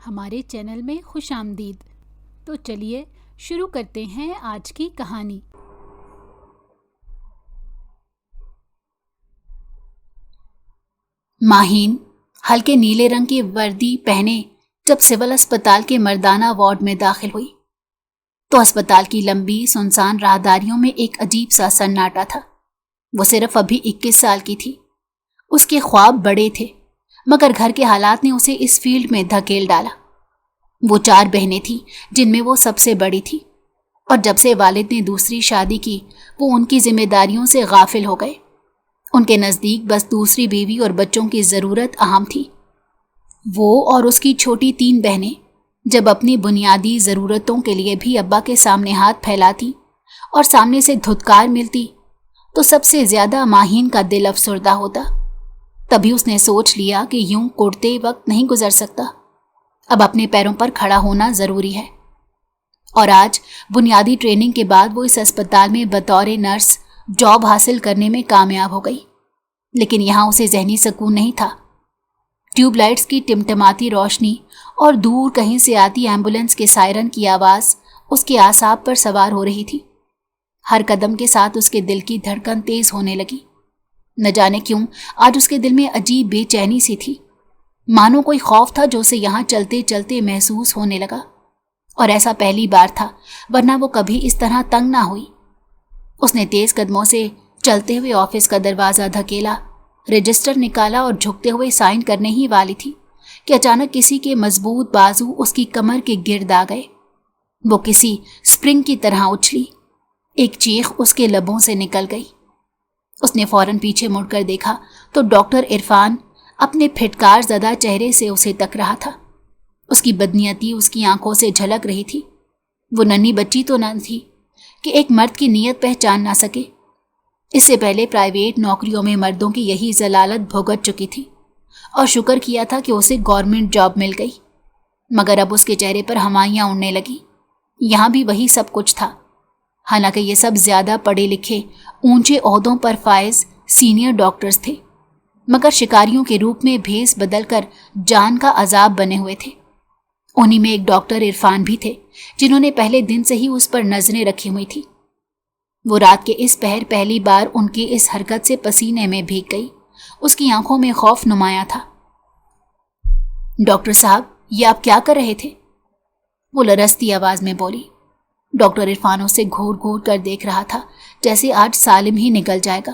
ہمارے چینل میں خوش آمدید۔ تو چلیے شروع کرتے ہیں آج کی کہانی۔ ماہین ہلکے نیلے رنگ کی وردی پہنے جب سول اسپتال کے مردانہ وارڈ میں داخل ہوئی تو اسپتال کی لمبی سنسان راہداریوں میں ایک عجیب سا سناٹا تھا۔ وہ صرف ابھی 21 سال کی تھی۔ اس کے خواب بڑے تھے مگر گھر کے حالات نے اسے اس فیلڈ میں دھکیل ڈالا۔ وہ 4 بہنیں تھیں جن میں وہ سب سے بڑی تھی، اور جب سے والد نے دوسری شادی کی وہ ان کی ذمہ داریوں سے غافل ہو گئے۔ ان کے نزدیک بس دوسری بیوی اور بچوں کی ضرورت اہم تھی۔ وہ اور اس کی چھوٹی 3 بہنیں جب اپنی بنیادی ضرورتوں کے لیے بھی ابا کے سامنے ہاتھ پھیلاتی اور سامنے سے دھتکار ملتی تو سب سے زیادہ ماہین کا دل افسردہ ہوتا۔ تبھی اس نے سوچ لیا کہ یوں کوڑتے وقت نہیں گزر سکتا، اب اپنے پیروں پر کھڑا ہونا ضروری ہے۔ اور آج بنیادی ٹریننگ کے بعد وہ اس اسپتال میں بطور نرس جاب حاصل کرنے میں کامیاب ہو گئی، لیکن یہاں اسے ذہنی سکون نہیں تھا۔ ٹیوب لائٹس کی ٹمٹماتی روشنی اور دور کہیں سے آتی ایمبولینس کے سائرن کی آواز اس کے اعصاب پر سوار ہو رہی تھی۔ ہر قدم کے ساتھ اس کے دل کی دھڑکن تیز ہونے لگی۔ نہ جانے کیوں آج اس کے دل میں عجیب بے چینی سی تھی، مانو کوئی خوف تھا جو اسے یہاں چلتے چلتے محسوس ہونے لگا، اور ایسا پہلی بار تھا، ورنہ وہ کبھی اس طرح تنگ نہ ہوئی۔ اس نے تیز قدموں سے چلتے ہوئے آفس کا دروازہ دھکیلا، رجسٹر نکالا اور جھکتے ہوئے سائن کرنے ہی والی تھی کہ اچانک کسی کے مضبوط بازو اس کی کمر کے گرد آ گئے۔ وہ کسی سپرنگ کی طرح اچھلی، ایک چیخ اس کے لبوں سے نکل گئی۔ اس نے فوراً پیچھے مڑ کر دیکھا تو ڈاکٹر عرفان اپنے پھٹکار زدہ چہرے سے اسے تک رہا تھا۔ اس کی بدنیتی اس کی آنکھوں سے جھلک رہی تھی۔ وہ ننھی بچی تو نہ تھی کہ ایک مرد کی نیت پہچان نہ سکے۔ اس سے پہلے پرائیویٹ نوکریوں میں مردوں کی یہی ضلالت بھگت چکی تھی اور شکر کیا تھا کہ اسے گورنمنٹ جاب مل گئی، مگر اب اس کے چہرے پر ہمائیاں اڑنے لگی۔ یہاں بھی وہی سب کچھ تھا، حالانکہ یہ سب زیادہ پڑھے لکھے اونچے عہدوں پر فائز سینئر ڈاکٹرز تھے، مگر شکاریوں کے روپ میں بھیس بدل کر جان کا عذاب بنے ہوئے تھے۔ انہی میں ایک ڈاکٹر عرفان بھی تھے جنہوں نے پہلے دن سے ہی اس پر نظریں رکھی ہوئی تھی۔ وہ رات کے اس پہر پہلی بار ان کی اس حرکت سے پسینے میں بھیگ گئی۔ اس کی آنکھوں میں خوف نمایاں تھا۔ ڈاکٹر صاحب، یہ آپ کیا کر رہے تھے؟ وہ لرزتی آواز میں بولی۔ ڈاکٹر عرفان اسے گھور گھور کر دیکھ رہا تھا جیسے آج سالم ہی نکل جائے گا۔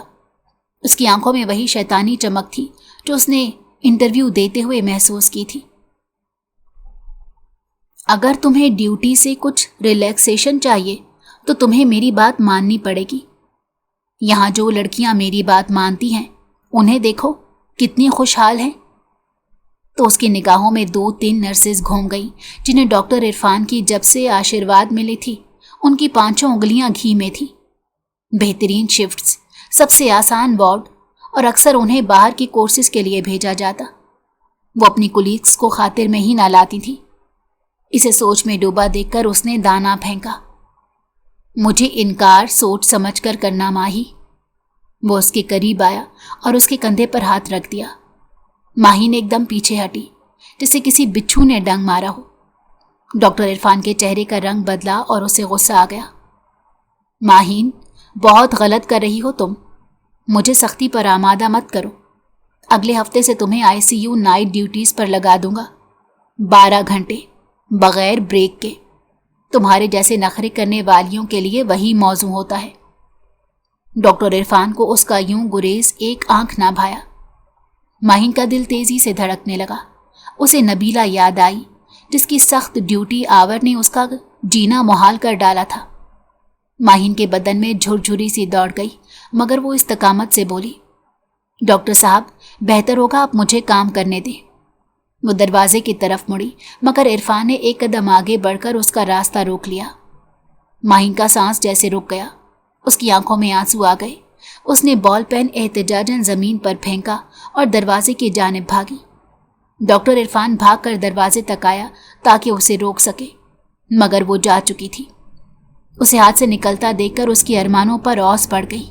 اس کی آنکھوں میں وہی شیطانی چمک تھی جو اس نے انٹرویو دیتے ہوئے محسوس کی تھی۔ اگر تمہیں ڈیوٹی سے کچھ ریلیکسیشن چاہیے تو تمہیں میری بات ماننی پڑے گی۔ یہاں جو لڑکیاں میری بات مانتی ہیں انہیں دیکھو کتنی خوشحال ہیں۔ تو اس کی نگاہوں میں 2-3 نرسز گھوم گئیں جنہیں ڈاکٹر عرفان کی جب سے آشیرواد ملی تھی ان کی 5 انگلیاں گھی میں تھیں۔ بہترین شفٹس، سب سے آسان وارڈ، اور اکثر انہیں باہر کی کورسز کے لیے بھیجا جاتا۔ وہ اپنی کولیگز کو خاطر میں ہی نہ لاتی تھی۔ اسے سوچ میں ڈوبا دیکھ کر اس نے دانا پھینکا، مجھے انکار سوچ سمجھ کر کرنا ماہی۔ وہ اس کے قریب آیا اور اس کے کندھے پر ہاتھ رکھ دیا۔ ماہی نے ایک دم پیچھے ہٹی جسے کسی بچھو نے ڈنگ مارا ہو۔ ڈاکٹر عرفان کے چہرے کا رنگ بدلا اور اسے غصہ آ گیا۔ ماہین، بہت غلط کر رہی ہو تم، مجھے سختی پر آمادہ مت کرو۔ اگلے ہفتے سے تمہیں ICU نائٹ ڈیوٹیز پر لگا دوں گا، 12 گھنٹے بغیر بریک کے۔ تمہارے جیسے نخرے کرنے والیوں کے لیے وہی موزوں ہوتا ہے۔ ڈاکٹر عرفان کو اس کا یوں گریز ایک آنکھ نہ بھایا۔ ماہین کا دل تیزی سے دھڑکنے لگا۔ اسے نبیلہ یاد آئی جس کی سخت ڈیوٹی آور نے اس کا جینا محال کر ڈالا تھا۔ ماہین کے بدن میں جھرجھری سی دوڑ گئی، مگر وہ استقامت سے بولی، ڈاکٹر صاحب، بہتر ہوگا آپ مجھے کام کرنے دیں۔ وہ دروازے کی طرف مڑی، مگر عرفان نے ایک قدم آگے بڑھ کر اس کا راستہ روک لیا۔ ماہین کا سانس جیسے رک گیا، اس کی آنکھوں میں آنسو آ گئے۔ اس نے بال پین احتجاجاً زمین پر پھینکا اور دروازے کی جانب بھاگی۔ ڈاکٹر عرفان بھاگ کر دروازے تک آیا تاکہ اسے روک سکے، مگر وہ جا چکی تھی۔ اسے ہاتھ سے نکلتا دیکھ کر اس کی ارمانوں پر اوس پڑ گئی۔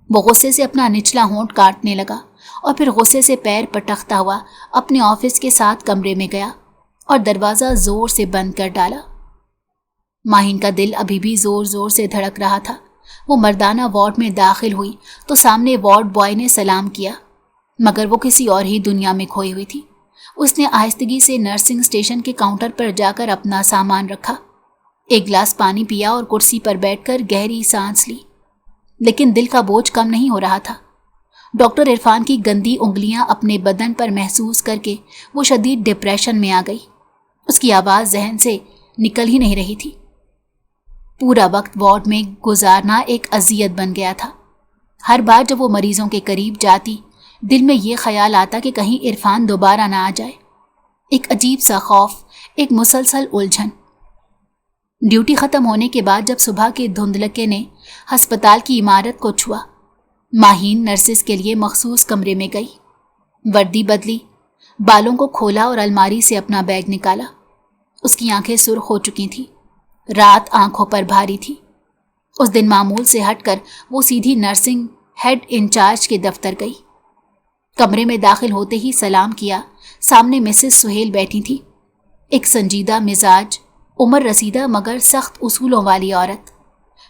وہ غصے سے اپنا نچلا ہونٹ کاٹنے لگا اور پھر غصے سے پیر پٹکتا ہوا اپنے آفس کے ساتھ کمرے میں گیا और दरवाज़ा ज़ोर से बंद कर डाला। माहिन का दिल अभी भी ज़ोर ज़ोर से धड़क रहा था। वो मर्दाना वार्ड में दाखिल हुई तो सामने वार्ड बॉय ने सलाम किया, मगर वो किसी और ही दुनिया में खोई हुई थी। उसने आहिस्तगी से नर्सिंग स्टेशन के काउंटर पर जाकर अपना सामान रखा, एक गिलास पानी पिया और कुर्सी पर बैठकर गहरी सांस ली। लेकिन दिल का बोझ कम नहीं हो रहा था। डॉक्टर इरफान की गंदी उंगलियां अपने बदन पर महसूस करके वो शदीद डिप्रेशन में आ गई। उसकी आवाज़ जहन से निकल ही नहीं रही थी। पूरा वक्त वार्ड में गुजारना एक अजियत बन गया था। हर बार जब वो मरीजों के करीब जाती, दिल में ये ख्याल आता कि कहीं इरफान दोबारा ना आ जाए। एक अजीब सा खौफ, एक मुसलसल उलझन। ड्यूटी ख़त्म होने के बाद जब सुबह के धुंधलके ने हस्पताल की इमारत को छुआ, माहीन नर्सिस के लिए मखसूस कमरे में गई। वर्दी बदली, बालों को खोला और अलमारी से अपना बैग निकाला। उसकी आंखें सुर्ख हो चुकी थीं, रात आंखों पर भारी थी। उस दिन मामूल से हटकर वो सीधी नर्सिंग हेड इंचार्ज के दफ्तर गई। कमरे में दाखिल होते ही सलाम किया। सामने मिसेस सुहेल बैठी थी, एक संजीदा मिजाज, उम्र रसीदा मगर सख्त उसूलों वाली औरत,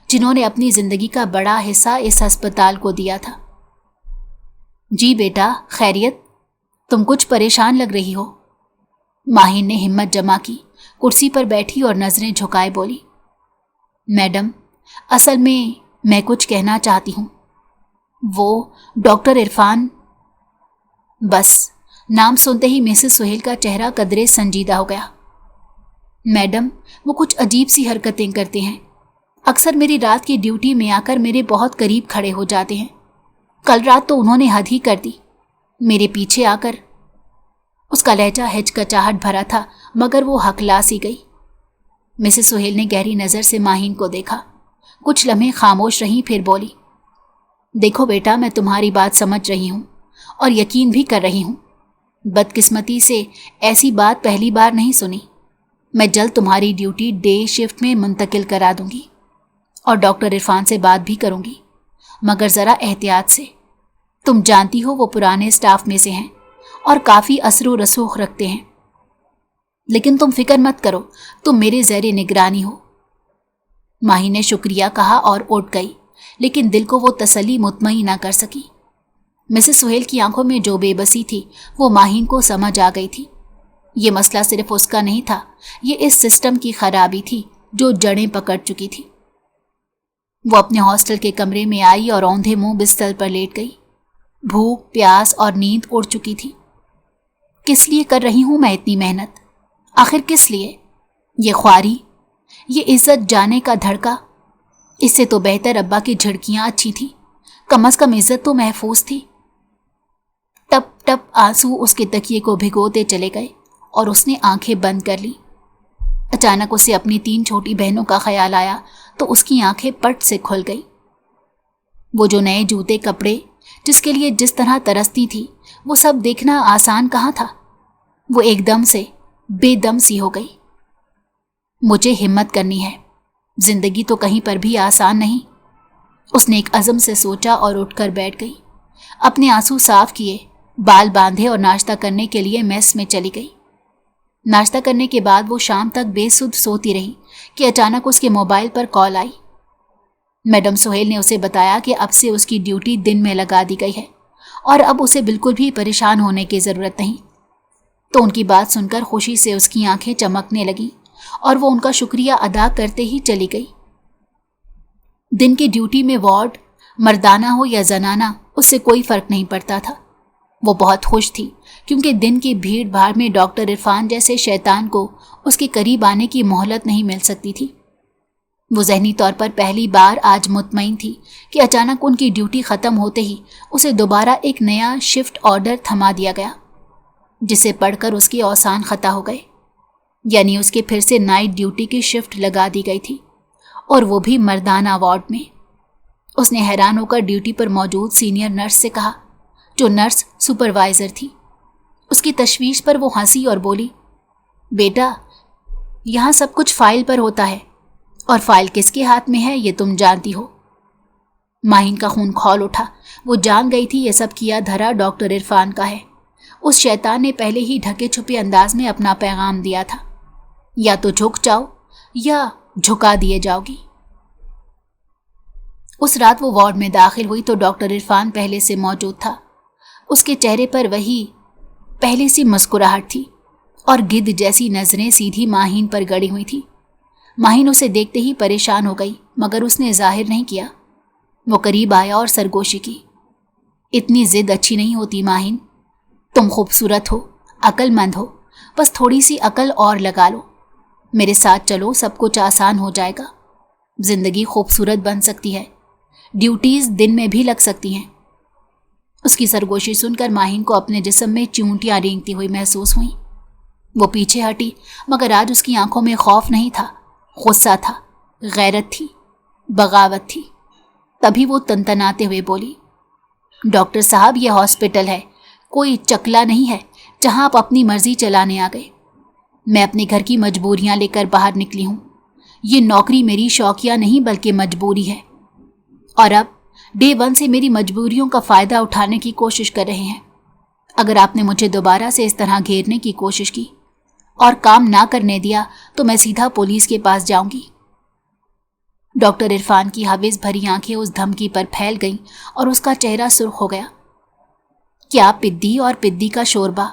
जिन्होंने अपनी जिंदगी का बड़ा हिस्सा इस अस्पताल को दिया था। जी बेटा, खैरियत? तुम कुछ परेशान लग रही हो। माहिन ने हिम्मत जमा की, कुर्सी पर बैठी और नजरें झुकाए बोली, मैडम, असल में मैं कुछ कहना चाहती हूँ। वो डॉक्टर इरफान। बस नाम सुनते ही मिसेस सुहेल का चेहरा कदरे संजीदा हो गया। मैडम, वो कुछ अजीब सी हरकतें करते हैं। अक्सर मेरी रात की ड्यूटी में आकर मेरे बहुत करीब खड़े हो जाते हैं। कल रात तो उन्होंने हद ही कर दी, मेरे पीछे आकर। उसका लहजा हिचकिचाहट भरा था, मगर वो हकला सी गई। मिसेस सुहेल ने गहरी नज़र से माहिन को देखा, कुछ लम्हे खामोश रहीं, फिर बोली, देखो बेटा, मैं तुम्हारी बात समझ रही हूँ और यकीन भी कर रही हूँ। बदकिस्मती से ऐसी बात पहली बार नहीं सुनी। मैं जल्द तुम्हारी ड्यूटी डे शिफ्ट में मुंतकिल करा दूंगी और डॉक्टर इरफान से बात भी करूंगी, मगर ज़रा एहतियात से। तुम जानती हो वो पुराने स्टाफ में से हैं और काफ़ी असर व रसूख रखते हैं। लेकिन तुम फिक्र मत करो, तुम मेरे ज़ेरे निगरानी हो। माही ने शुक्रिया कहा और उठ गई, लेकिन दिल को वो तसल्ली मुतमईन ना कर सकी। मिसेस सुहेल की आंखों में जो बेबसी थी वो माहिन को समझ आ गई थी। ये मसला सिर्फ उसका नहीं था, ये इस सिस्टम की खराबी थी जो जड़ें पकड़ चुकी थी। वो अपने हॉस्टल के कमरे में आई और औंधे मुंह बिस्तर पर लेट गई। भूख, प्यास और नींद उड़ चुकी थी। किस लिए कर रही हूं मैं इतनी मेहनत? आखिर किस लिए? ये ख्वारी, ये इज्जत जाने का धड़का। इससे तो बेहतर अब्बा की झिड़कियां अच्छी थी, कम से कम इज्जत तो महफूज थी। टप टप आंसू उसके तकिए को भिगोते चले गए और उसने आंखें बंद कर ली। अचानक उसे अपनी 3 छोटी बहनों का ख्याल आया तो उसकी आंखें पट से खुल गई। वो जो नए जूते, कपड़े, जिसके लिए जिस तरह तरसती थी, वो सब देखना आसान कहाँ था। वो एकदम से बेदम सी हो गई। मुझे हिम्मत करनी है, जिंदगी तो कहीं पर भी आसान नहीं। उसने एक अज़म से सोचा और उठकर बैठ गई। अपने आंसू साफ किए, बाल बांधे और नाश्ता करने के लिए मेस में चली गई। नाश्ता करने के बाद वो शाम तक बेसुध सोती रही कि अचानक उसके मोबाइल पर कॉल आई। मैडम सुहेल ने उसे बताया कि अब से उसकी ड्यूटी दिन में लगा दी गई है और अब उसे बिल्कुल भी परेशान होने की ज़रूरत नहीं। तो उनकी बात सुनकर खुशी से उसकी आंखें चमकने लगीं और वो उनका शुक्रिया अदा करते ही चली गई। दिन की ड्यूटी में वार्ड मर्दाना हो या जनाना, उससे कोई फ़र्क नहीं पड़ता था। वो बहुत खुश थी क्योंकि दिन की भीड़ भाड़ में डॉक्टर इरफान जैसे शैतान को उसके करीब आने की मोहलत नहीं मिल सकती थी। वो ज़हनी तौर पर पहली बार आज मुतमईन थी कि अचानक उनकी ड्यूटी ख़त्म होते ही उसे दोबारा एक नया शिफ्ट ऑर्डर थमा दिया गया, जिसे पढ़कर उसके औसान ख़ता हो गए। यानी उसके फिर से नाइट ड्यूटी की शिफ्ट लगा दी गई थी, और वो भी मर्दाना वार्ड में। उसने हैरान होकर ड्यूटी पर मौजूद सीनियर नर्स से कहा, जो नर्स सुपरवाइज़र थी। उसकी तशवीश पर वो हंसी और बोली, बेटा, यहाँ सब कुछ फाइल पर होता है और फाइल किसके हाथ में है ये तुम जानती हो। माहिन का खून खौल उठा। वो जान गई थी ये सब किया धरा डॉक्टर इरफान का है। उस शैतान ने पहले ही ढके छुपे अंदाज में अपना पैगाम दिया था, या तो झुक जाओ या झुका दिए जाओगी। उस रात वो वार्ड में दाखिल हुई तो डॉक्टर इरफान पहले से मौजूद था। उसके चेहरे पर वही पहले सी मुस्कुराहट थी और गिद्ध जैसी नजरें सीधी माहीन पर गड़ी हुई थी। माहीन उसे देखते ही परेशान हो गई, मगर उसने जाहिर नहीं किया। वो करीब आया और सरगोशी की। इतनी जिद अच्छी नहीं होती माहीन। तुम खूबसूरत हो, अक्लमंद हो, बस थोड़ी सी अकल और लगा लो। मेरे साथ चलो, सब कुछ आसान हो जाएगा। जिंदगी खूबसूरत बन सकती है, ड्यूटीज दिन में भी लग सकती हैं। उसकी सरगोशी सुनकर माहीन को अपने जिस्म में चूंटियां रेंगती हुई महसूस हुई। वो पीछे हटी, मगर आज उसकी आंखों में खौफ नहीं था, गुस्सा था, गैरत थी, बगावत थी। तभी वो तनतनाते हुए बोली, डॉक्टर साहब, ये हॉस्पिटल है, कोई चकला नहीं है जहां आप अपनी मर्जी चलाने आ गए। मैं अपने घर की मजबूरियां लेकर बाहर निकली हूं। ये नौकरी मेरी शौकिया नहीं बल्कि मजबूरी है, और अब डे 1 से मेरी मजबूरियों का फायदा उठाने की कोशिश कर रहे हैं। अगर आपने मुझे दोबारा से इस तरह घेरने की कोशिश की और काम ना करने दिया तो मैं सीधा पुलिस के पास जाऊंगी। डॉक्टर इरफान की हविस भरी आंखें उस धमकी पर फैल गईं और उसका चेहरा सुर्ख हो गया। क्या पिद्दी और पिद्दी का शोरबा,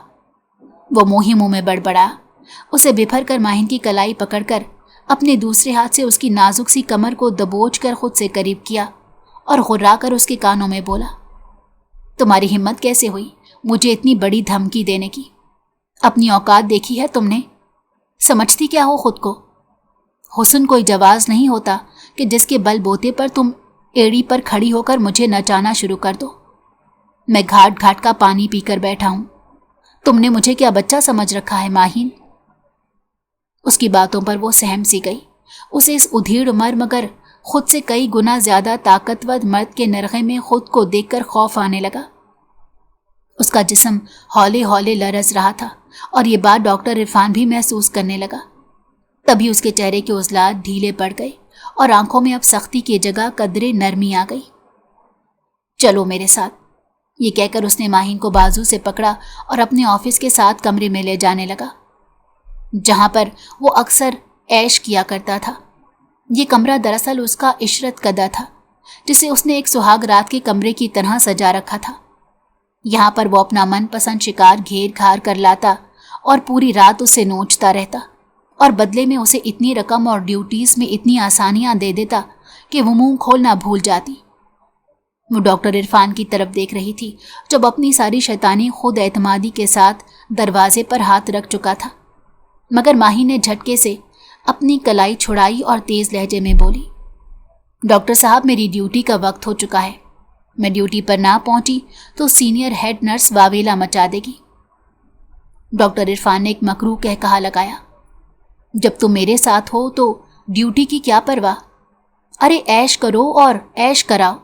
वो मुंह मुंह में बड़बड़ा। उसे बिफर कर माहीन की कलाई पकड़कर अपने दूसरे हाथ से उसकी नाजुक सी कमर को दबोच कर खुद से करीब किया और घुर्रा कर उसके कानों में बोला, तुम्हारी हिम्मत कैसे हुई मुझे इतनी बड़ी धमकी देने की? अपनी औकात देखी है तुमने? समझती क्या हो खुद को? हुस्न कोई जवाज नहीं होता कि जिसके बल बोते पर तुम एड़ी पर खड़ी होकर मुझे नचाना शुरू कर दो। मैं घाट घाट का पानी पीकर बैठा हूं। तुमने मुझे क्या बच्चा समझ रखा है माहीन? उसकी बातों पर वो सहम सी गई। उसे इस उधेड़ उम्र मगर खुद से कई गुना ज्यादा ताकतवर मर्द के नरगे में खुद को देखकर खौफ आने लगा। उसका जिस्म हौले हौले लरज रहा था और ये बात डॉक्टर इरफान भी महसूस करने लगा। तभी उसके चेहरे के उजलात ढीले पड़ गए और आंखों में अब सख्ती की जगह कदरे नरमी आ गई। चलो मेरे साथ, ये कहकर उसने माहीन को बाजू से पकड़ा और अपने ऑफिस के साथ कमरे में ले जाने लगा, जहां पर वो अक्सर ऐश किया करता था। ये कमरा दरअसल उसका इशरत कदा था, जिसे उसने एक सुहाग रात के कमरे की तरह सजा रखा था। यहाँ पर वो अपना मनपसंद शिकार घेर घार कर लाता और पूरी रात उसे नोचता रहता, और बदले में उसे इतनी रकम और ड्यूटीज में इतनी आसानियां दे देता कि वो मुंह खोलना भूल जाती। वो डॉक्टर इरफान की तरफ देख रही थी, जब अपनी सारी शैतानी खुद एतमादी के साथ दरवाजे पर हाथ रख चुका था। मगर माही ने झटके से अपनी कलाई छुड़ाई और तेज लहजे में बोली, डॉक्टर साहब, मेरी ड्यूटी का वक्त हो चुका है। मैं ड्यूटी पर ना पहुंची तो सीनियर हेड नर्स वावेला मचा देगी। डॉक्टर इरफान ने एक मकरू कह कहा लगाया, जब तुम मेरे साथ हो तो ड्यूटी की क्या परवाह? अरे ऐश करो और ऐश कराओ।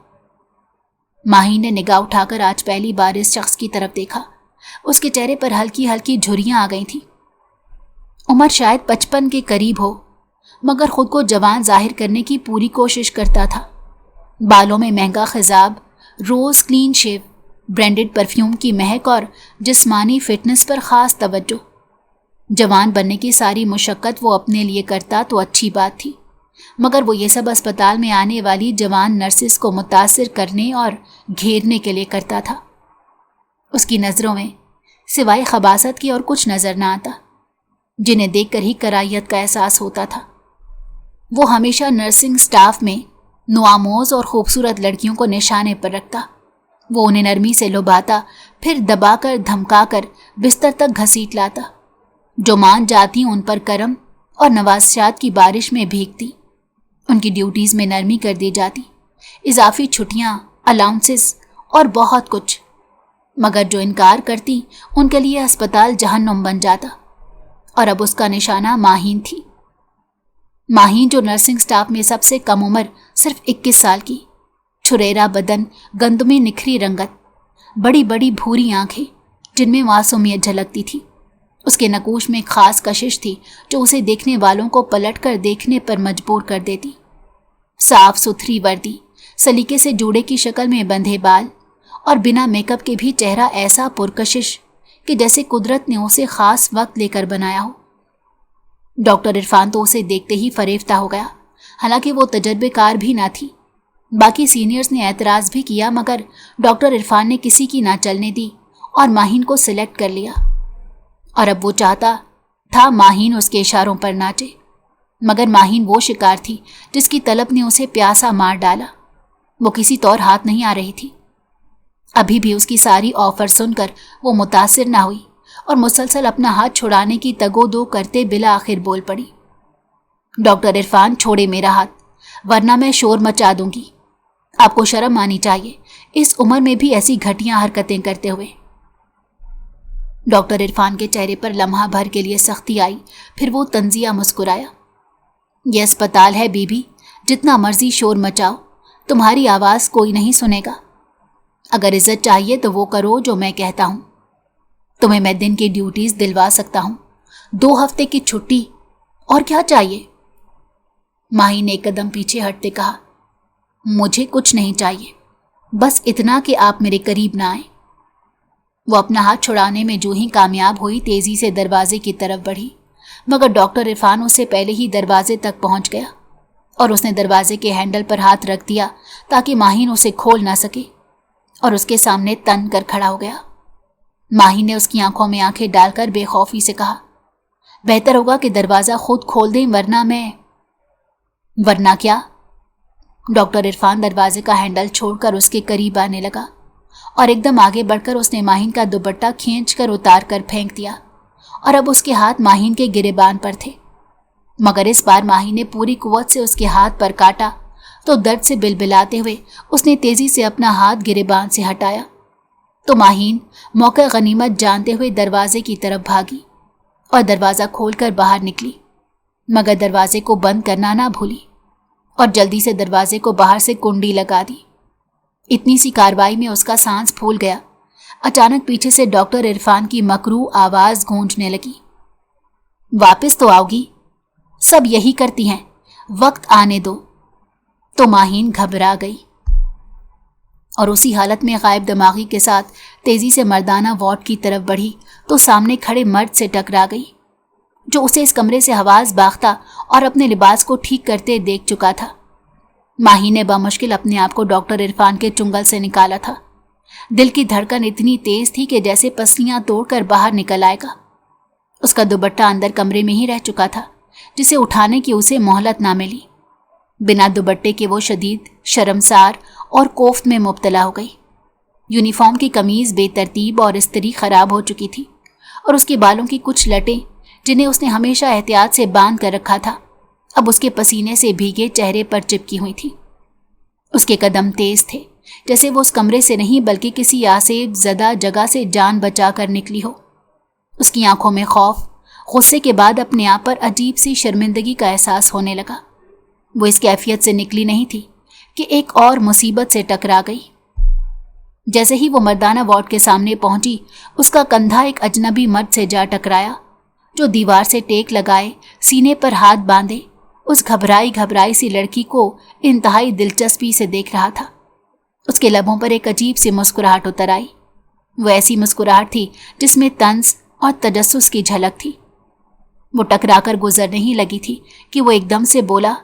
माही ने निगाह उठाकर आज पहली बार इस शख्स की तरफ देखा। उसके चेहरे पर हल्की हल्की झुर्रियां आ गई थी। उम्र शायद 55 के करीब हो, मगर खुद को जवान जाहिर करने की पूरी कोशिश करता था। बालों में महंगा खिजाब, रोज क्लीन शेव, ब्रांडेड परफ्यूम की महक और जिस्मानी फिटनेस पर खास तवज्जो। जवान बनने की सारी मुशक्कत वो अपने लिए करता तो अच्छी बात थी, मगर वो ये सब अस्पताल में आने वाली जवान नर्सिस को मुतासिर करने और घेरने के लिए करता था। उसकी नज़रों में सिवाय खबासत की और कुछ नज़र ना आता, जिन्हें देखकर ही कराहियत का एहसास होता था। वो हमेशा नर्सिंग स्टाफ में नुआमोज और खूबसूरत लड़कियों को निशाने पर रखता। वो उन्हें नरमी से लुभाता, फिर दबाकर धमकाकर बिस्तर तक घसीट लाता। जो मान जाती उन पर करम और नवाज़शात की बारिश में भीगती। उनकी ड्यूटीज़ में नरमी कर दी जाती, इजाफी छुट्टियां, अलाउंसेस और बहुत कुछ। मगर जो इनकार करती उनके लिए अस्पताल जहन्नुम बन जाता। और अब उसका निशाना माहीन थी। माहीन जो नर्सिंग स्टाफ में सबसे कम उम्र, सिर्फ 21 साल की, छुरेरा बदन, गंदमी निखरी रंगत, बड़ी बड़ी भूरी आंखें जिनमें मासूमियत झलकती थी। उसके नकूश में खास कशिश थी जो उसे देखने वालों को पलटकर देखने पर मजबूर कर देती। साफ सुथरी वर्दी, सलीके से जूड़े की शक्ल में बंधे बाल और बिना मेकअप के भी चेहरा ऐसा पुरकशिश कि जैसे कुदरत ने उसे खास वक्त लेकर बनाया हो। डॉक्टर इरफान तो उसे देखते ही फरेफ्ता हो गया, हालांकि वो तजर्बेकार भी ना थी। बाकी सीनियर्स ने एतराज़ भी किया, मगर डॉक्टर इरफान ने किसी की ना चलने दी और माहीन को सिलेक्ट कर लिया। और अब वो चाहता था माहीन उसके इशारों पर नाचे, मगर माहीन वो शिकार थी जिसकी तलब ने उसे प्यासा मार डाला। वो किसी तौर हाथ नहीं आ रही थी। अभी भी उसकी सारी ऑफर सुनकर वो मुतासिर ना हुई और मुसलसल अपना हाथ छुड़ाने की तगोदो करते बिला आखिर बोल पड़ी, डॉक्टर इरफान छोड़े मेरा हाथ, वरना मैं शोर मचा दूंगी। आपको शर्म आनी चाहिए इस उम्र में भी ऐसी घटिया हरकतें करते हुए। डॉक्टर इरफान के चेहरे पर लम्हा भर के लिए सख्ती आई, फिर वो तंजिया मुस्कुराया। यह अस्पताल है बीबी, जितना मर्जी शोर मचाओ, तुम्हारी आवाज कोई नहीं सुनेगा। अगर इज्जत चाहिए तो वो करो जो मैं कहता हूं। तुम्हें मैं दिन की ड्यूटीज दिलवा सकता हूं, 2 हफ्ते की छुट्टी, और क्या चाहिए? माही ने एक कदम पीछे हटते कहा, मुझे कुछ नहीं चाहिए, बस इतना कि आप मेरे करीब ना आए। वो अपना हाथ छुड़ाने में जो ही कामयाब हुई, तेजी से दरवाजे की तरफ बढ़ी, मगर डॉक्टर इरफान उससे पहले ही दरवाजे तक पहुंच गया और उसने दरवाजे के हैंडल पर हाथ रख दिया ताकि माहीन उसे खोल ना सके, और उसके सामने तन कर खड़ा हो गया। माही ने उसकी आंखों में आंखें डालकर बेखौफी से कहा, बेहतर होगा कि दरवाजा खुद खोल दें, वरना क्या? डॉक्टर इरफान दरवाजे का हैंडल छोड़कर उसके करीब आने लगा और एकदम आगे बढ़कर उसने माहीन का दुपट्टा खींचकर उतार कर फेंक दिया, और अब उसके हाथ माहीन के गिरेबान पर थे। मगर इस बार माही ने पूरी कुव्वत से उसके हाथ पर काटा तो दर्द से बिलबिलाते हुए उसने तेजी से अपना हाथ गिरेबान से हटाया तो माहीन मौका गनीमत जानते हुए दरवाजे की तरफ भागी और दरवाज़ा खोलकर बाहर निकली, मगर दरवाजे को बंद करना ना भूली और जल्दी से दरवाजे को बाहर से कुंडी लगा दी। इतनी सी कार्रवाई में उसका सांस फूल गया। अचानक पीछे से डॉक्टर इरफान की मकरू आवाज गूंजने लगी, वापस तो आओगी? सब यही करती हैं, वक्त आने दो। तो माहीन घबरा गई और उसी हालत में गायब दिमागी के साथ तेजी से मर्दाना वार्ड की तरफ बढ़ी तो सामने खड़े मर्द से टकरा गई, जो उसे इस कमरे से हवास बाख्ता और अपने लिबास को ठीक करते देख चुका था। माही ने बामुश्किल अपने आप को डॉक्टर इरफान के चुंगल से निकाला था। दिल की धड़कन इतनी तेज थी कि जैसे पसलियां तोड़कर बाहर निकल आएगा। उसका दुपट्टा अंदर कमरे में ही रह चुका था, जिसे उठाने की उसे मोहलत ना मिली। बिना दुपट्टे के वो शदीद शर्मसार और कोफ्त में मुब्तला हो गई। यूनिफॉर्म की कमीज बेतरतीब और इस्त्री खराब हो चुकी थी और उसके बालों की कुछ लटें, जिन्हें उसने हमेशा एहतियात से बांध कर रखा था, अब उसके पसीने से भीगे चेहरे पर चिपकी हुई थी। उसके कदम तेज थे, जैसे वो उस कमरे से नहीं बल्कि किसी आसेब ज़दा जगह से जान बचा कर निकली हो। उसकी आंखों में खौफ, गुस्से के बाद अपने आप पर अजीब सी शर्मिंदगी का एहसास होने लगा। वो इस कैफियत से निकली नहीं थी कि एक और मुसीबत से टकरा गई। जैसे ही वो मर्दाना वार्ड के सामने पहुंची, उसका कंधा एक अजनबी मर्द से जा टकराया, जो दीवार से टेक लगाए सीने पर हाथ बांधे उस घबराई सी लड़की को इंतहाई दिलचस्पी से देख रहा था। उसके लबों पर एक अजीब सी मुस्कुराहट उतर आई। वो ऐसी मुस्कुराहट थी जिसमें तंज और तजस्सुस की झलक थी। वो टकराकर गुजरने ही लगी थी कि वो एकदम से बोला,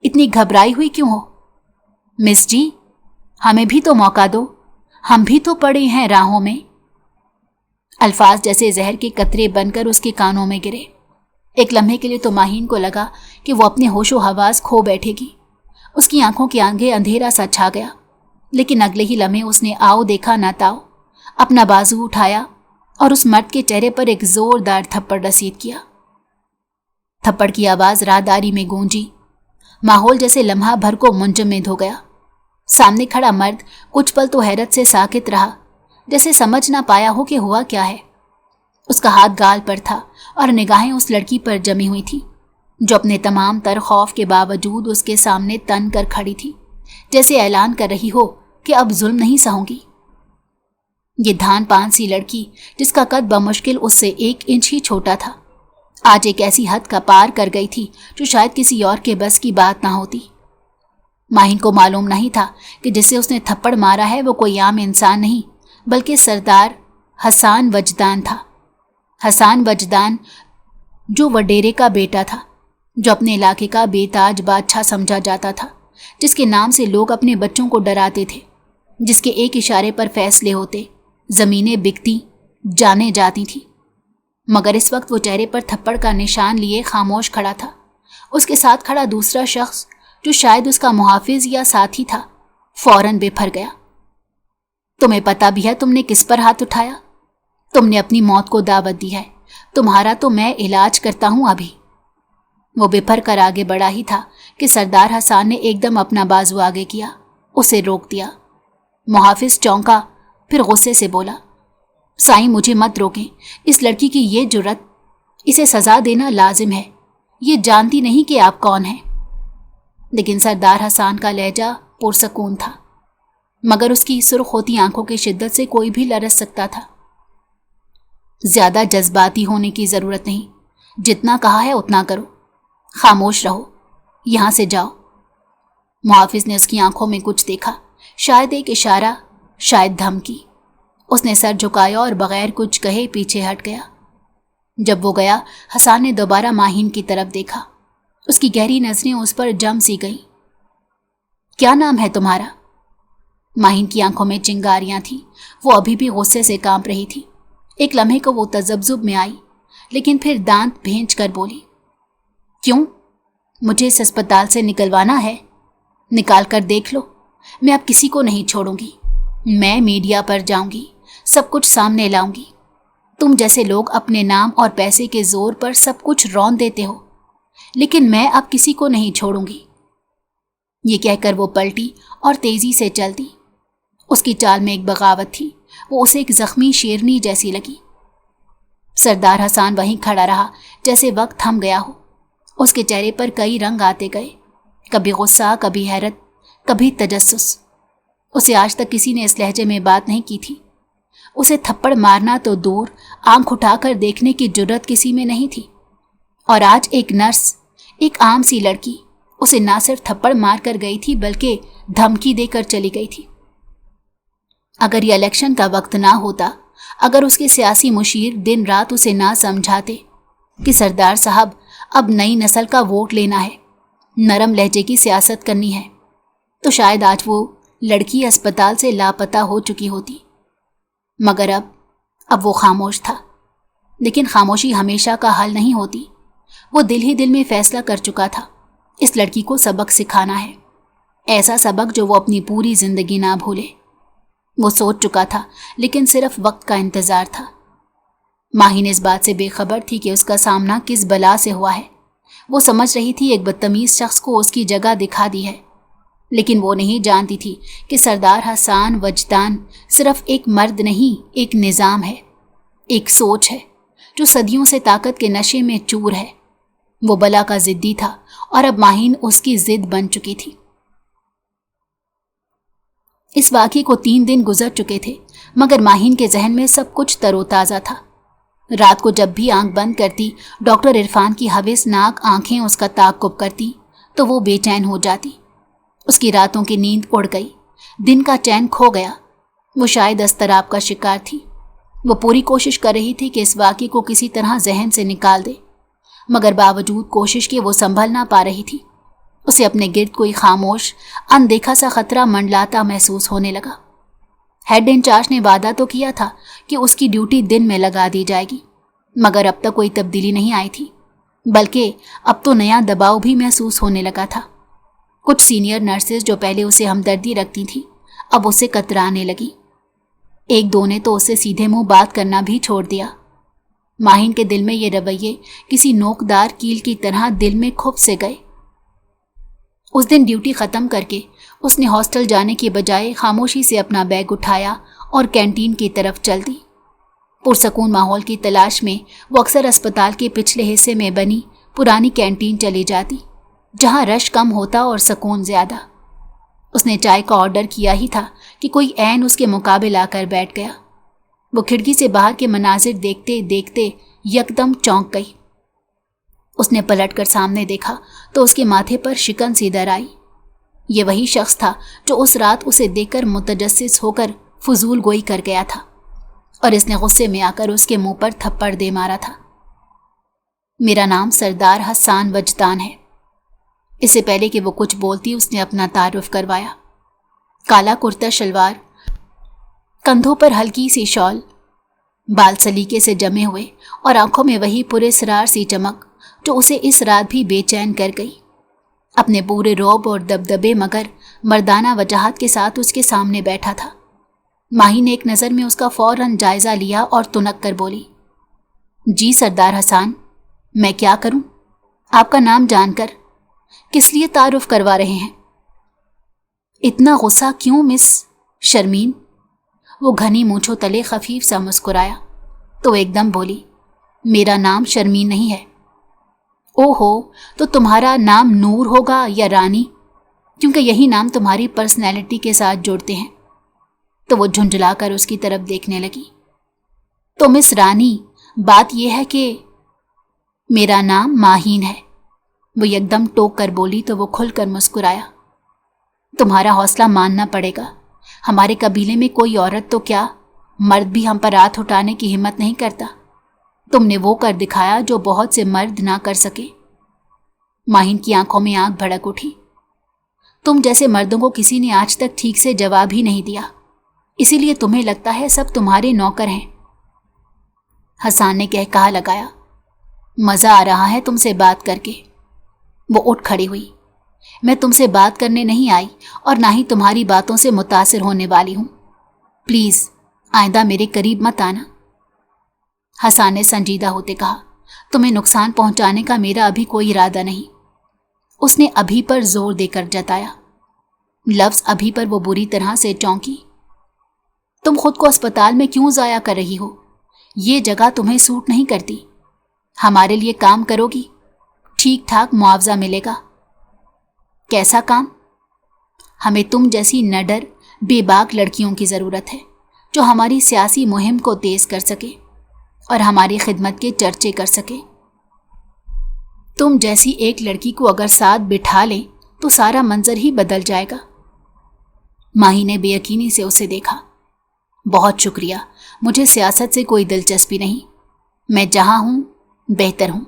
इतनी घबराई हुई क्यों हो? मिस जी, हमें भी तो मौका दो, हम भी तो पड़े हैं राहों में। अल्फाज जैसे जहर के कतरे बनकर उसके कानों में गिरे। एक लम्हे के लिए तो माहीन को लगा कि वो अपने होशो हवास खो बैठेगी। उसकी आंखों के आगे अंधेरा सा छा गया, लेकिन अगले ही लम्हे उसने आओ देखा ना ताओ अपना बाजू उठाया और उस मर्द के चेहरे पर एक जोरदार थप्पड़ रसीद किया। थप्पड़ की आवाज राहदारी में गूंजी। माहौल जैसे लम्हा भर को मुंजमद हो गया। सामने खड़ा मर्द कुछ पल तो हैरत से साकित रहा, जैसे समझ ना पाया हो कि हुआ क्या है। उसका हाथ गाल पर था और निगाहें उस लड़की पर जमी हुई थी, जो अपने तमाम तर खौफ के बावजूद उसके सामने तन कर खड़ी थी, जैसे ऐलान कर रही हो कि अब जुल्म नहीं सहूंगी। ये धान पान सी लड़की, जिसका कद बमुश्किल उससे 1 इंच ही छोटा था, आज एक ऐसी हद का पार कर गई थी जो शायद किसी और के बस की बात ना होती। माहीन को मालूम नहीं था कि जिसे उसने थप्पड़ मारा है वो कोई आम इंसान नहीं, बल्कि सरदार हसान वजदान था। हसान वजदान जो वडेरे का बेटा था, जो अपने इलाके का बेताज बादशाह समझा जाता था, जिसके नाम से लोग अपने बच्चों को डराते थे, जिसके एक इशारे पर फैसले होते, जमीनें बिकती, जाने जाती थी। मगर इस वक्त वो चेहरे पर थप्पड़ का निशान लिए खामोश खड़ा था। उसके साथ खड़ा दूसरा शख्स, जो शायद उसका मुहाफिज या साथी था, फौरन बेफर गया। तुम्हें पता भी है तुमने किस पर हाथ उठाया? तुमने अपनी मौत को दावत दी है। तुम्हारा तो मैं इलाज करता हूं अभी। वो बेफर कर आगे बढ़ा ही था कि सरदार हसान ने एकदम अपना बाजू आगे किया, उसे रोक दिया। मुहाफिज चौंका, फिर गुस्से से बोला, साईं मुझे मत रोकें, इस लड़की की ये जुर्रत, इसे सजा देना लाजिम है। ये जानती नहीं कि आप कौन हैं। लेकिन सरदार हसान का लहजा पुरसकून था, मगर उसकी सुर्ख होती आंखों की शिद्दत से कोई भी लरस सकता था। ज्यादा जज्बाती होने की जरूरत नहीं, जितना कहा है उतना करो, खामोश रहो, यहां से जाओ। मुहाफिज ने उसकी आंखों में कुछ देखा, शायद एक इशारा, शायद धमकी। उसने सर झुकाया और बगैर कुछ कहे पीछे हट गया। जब वो गया, हसान ने दोबारा माहिन की तरफ देखा। उसकी गहरी नजरें उस पर जम सी गईं। क्या नाम है तुम्हारा? माहिन की आंखों में चिंगारियां थी। वो अभी भी गुस्से से कांप रही थी। एक लम्हे को वो तजब्जुब में आई, लेकिन फिर दांत भेंच कर बोली, क्यों? मुझे इस अस्पताल से निकलवाना है? निकाल कर देख लो, मैं अब किसी को नहीं छोड़ूंगी। मैं मीडिया पर जाऊंगी, सब कुछ सामने लाऊंगी। तुम जैसे लोग अपने नाम और पैसे के जोर पर सब कुछ रौंद देते हो, लेकिन मैं अब किसी को नहीं छोड़ूंगी। ये कहकर वो पलटी और तेजी से चल दी। उसकी चाल में एक बगावत थी। वो उसे एक जख्मी शेरनी जैसी लगी। सरदार हसान वहीं खड़ा रहा जैसे वक्त थम गया हो। उसके चेहरे पर कई रंग आते गए, कभी गुस्सा, कभी हैरत, कभी तजस्सुस। उसे आज तक किसी ने इस लहजे में बात नहीं की थी। उसे थप्पड़ मारना तो दूर, आंख उठाकर देखने की जुर्रत किसी में नहीं थी। और आज एक नर्स, एक आम सी लड़की, उसे ना सिर्फ थप्पड़ मार कर गई थी, बल्कि धमकी देकर चली गई थी। अगर ये इलेक्शन का वक्त ना होता, अगर उसके सियासी मुशीर दिन रात उसे ना समझाते कि सरदार साहब अब नई नस्ल का वोट लेना है, नरम लहजे की सियासत करनी है, तो शायद आज वो लड़की अस्पताल से लापता हो चुकी होती। मगर अब वो खामोश था। लेकिन खामोशी हमेशा का हल नहीं होती। वो दिल ही दिल में फैसला कर चुका था, इस लड़की को सबक सिखाना है, ऐसा सबक जो वो अपनी पूरी जिंदगी ना भूले। वो सोच चुका था, लेकिन सिर्फ वक्त का इंतजार था। माहिन इस बात से बेखबर थी कि उसका सामना किस बला से हुआ है। वो समझ रही थी एक बदतमीज शख्स को उसकी जगह दिखा दी है, लेकिन वो नहीं जानती थी कि सरदार हसान वजदान सिर्फ एक मर्द नहीं, एक निज़ाम है, एक सोच है जो सदियों से ताकत के नशे में चूर है। वो बला का जिद्दी था और अब माहिन उसकी जिद बन चुकी थी। इस वाक़ये को 3 दिन गुजर चुके थे, मगर माहिन के जहन में सब कुछ तरोताज़ा था। रात को जब भी आंख बंद करती, डॉक्टर इरफान की हविसनाक आंखें उसका ताक़ुब करती तो वो बेचैन हो जाती। उसकी रातों की नींद उड़ गई, दिन का चैन खो गया। वो शायद अस्तराब का शिकार थी। वो पूरी कोशिश कर रही थी कि इस वाक़ये को किसी तरह जहन से निकाल दे, मगर बावजूद कोशिश के वो संभल ना पा रही थी। उसे अपने गिर्द कोई खामोश, अनदेखा सा खतरा मंडलाता महसूस होने लगा। हेड इंचार्ज ने वादा तो किया था कि उसकी ड्यूटी दिन में लगा दी जाएगी, मगर अब तक कोई तब्दीली नहीं आई थी, बल्कि अब तो नया दबाव भी महसूस होने लगा था। कुछ सीनियर नर्सेज जो पहले उसे हमदर्दी रखती थी, अब उसे कतराने लगी। 1-2 ने तो उससे सीधे मुंह बात करना भी छोड़ दिया। माहिन के दिल में ये रवैये किसी नोकदार कील की तरह दिल में खुप से गए। उस दिन ड्यूटी ख़त्म करके उसने हॉस्टल जाने की बजाय खामोशी से अपना बैग उठाया और कैंटीन की तरफ चल दी। पुरसकून माहौल की तलाश में वो अक्सर अस्पताल के पिछले हिस्से में बनी पुरानी कैंटीन चली जाती, जहाँ रश कम होता और सुकून ज़्यादा। उसने चाय का ऑर्डर किया ही था कि कोई ऐन उसके मुकाबले आकर बैठ गया। वो खिड़की से बाहर के मनाजिर देखते देखते यकदम चौंक गई। उसने पलटकर सामने देखा तो उसके माथे पर शिकन सी दर आई। ये वही शख्स था जो उस रात उसे देखकर मुतजस्सिस होकर फजूल गोई कर गया था। और इसने गुस्से में आकर उसके मुंह पर थप्पड़ दे मारा था। मेरा नाम सरदार हसान वजदान है। इससे पहले कि वो कुछ बोलती उसने अपना तारुफ करवाया। काला कुर्ता शलवार, कंधों पर हल्की सी शॉल, बाल सलीके से जमे हुए और आंखों में वही पुरस्रार सी चमक जो उसे इस रात भी बेचैन कर गई। अपने पूरे रौब और दबदबे मगर मर्दाना वजाहत के साथ उसके सामने बैठा था। माही ने एक नज़र में उसका फौरन जायज़ा लिया और तुनक कर बोली, जी सरदार हसान, मैं क्या करूं? आपका नाम जानकर किस लिए तारुफ करवा रहे हैं? इतना गुस्सा क्यों मिस शर्मीन? वो घनी मूंछों तले खफीफ सा मुस्कुराया तो एकदम बोली, मेरा नाम शर्मीन नहीं है। ओहो, तो तुम्हारा नाम नूर होगा या रानी, क्योंकि यही नाम तुम्हारी पर्सनैलिटी के साथ जोड़ते हैं। तो वो झुंझलाकर उसकी तरफ देखने लगी। तो मिस रानी, बात यह है कि मेरा नाम माहीन है। वो एकदम टोक कर बोली तो वो खुलकर मुस्कुराया। तुम्हारा हौसला मानना पड़ेगा। हमारे कबीले में कोई औरत तो क्या, मर्द भी हम पर हाथ उठाने की हिम्मत नहीं करता। तुमने वो कर दिखाया जो बहुत से मर्द ना कर सके। माहीन की आंखों में आंख भड़क उठी। तुम जैसे मर्दों को किसी ने आज तक ठीक से जवाब ही नहीं दिया, इसीलिए तुम्हें लगता है सब तुम्हारे नौकर हैं। हसान ने कहा लगाया, मज़ा आ रहा है तुमसे बात करके। वो उठ खड़ी हुई। मैं तुमसे बात करने नहीं आई और ना ही तुम्हारी बातों से मुतासिर होने वाली हूं। प्लीज़ आइंदा मेरे करीब मत आना। हसान ने संजीदा होते कहा, तुम्हें नुकसान पहुंचाने का मेरा अभी कोई इरादा नहीं। उसने अभी पर जोर देकर जताया। लफ्ज़ अभी पर वो बुरी तरह से चौंकी। तुम खुद को अस्पताल में क्यों ज़ाया कर रही हो? ये जगह तुम्हें सूट नहीं करती। हमारे लिए काम करोगी, ठीक ठाक मुआवजा मिलेगा। कैसा काम? हमें तुम जैसी नडर बेबाक लड़कियों की ज़रूरत है जो हमारी सियासी मुहिम को तेज़ कर सके और हमारी खिदमत के चर्चे कर सके। तुम जैसी एक लड़की को अगर साथ बिठा लें तो सारा मंजर ही बदल जाएगा। माही ने बेयकीनी से उसे देखा। बहुत शुक्रिया, मुझे सियासत से कोई दिलचस्पी नहीं। मैं जहां हूं बेहतर हूं।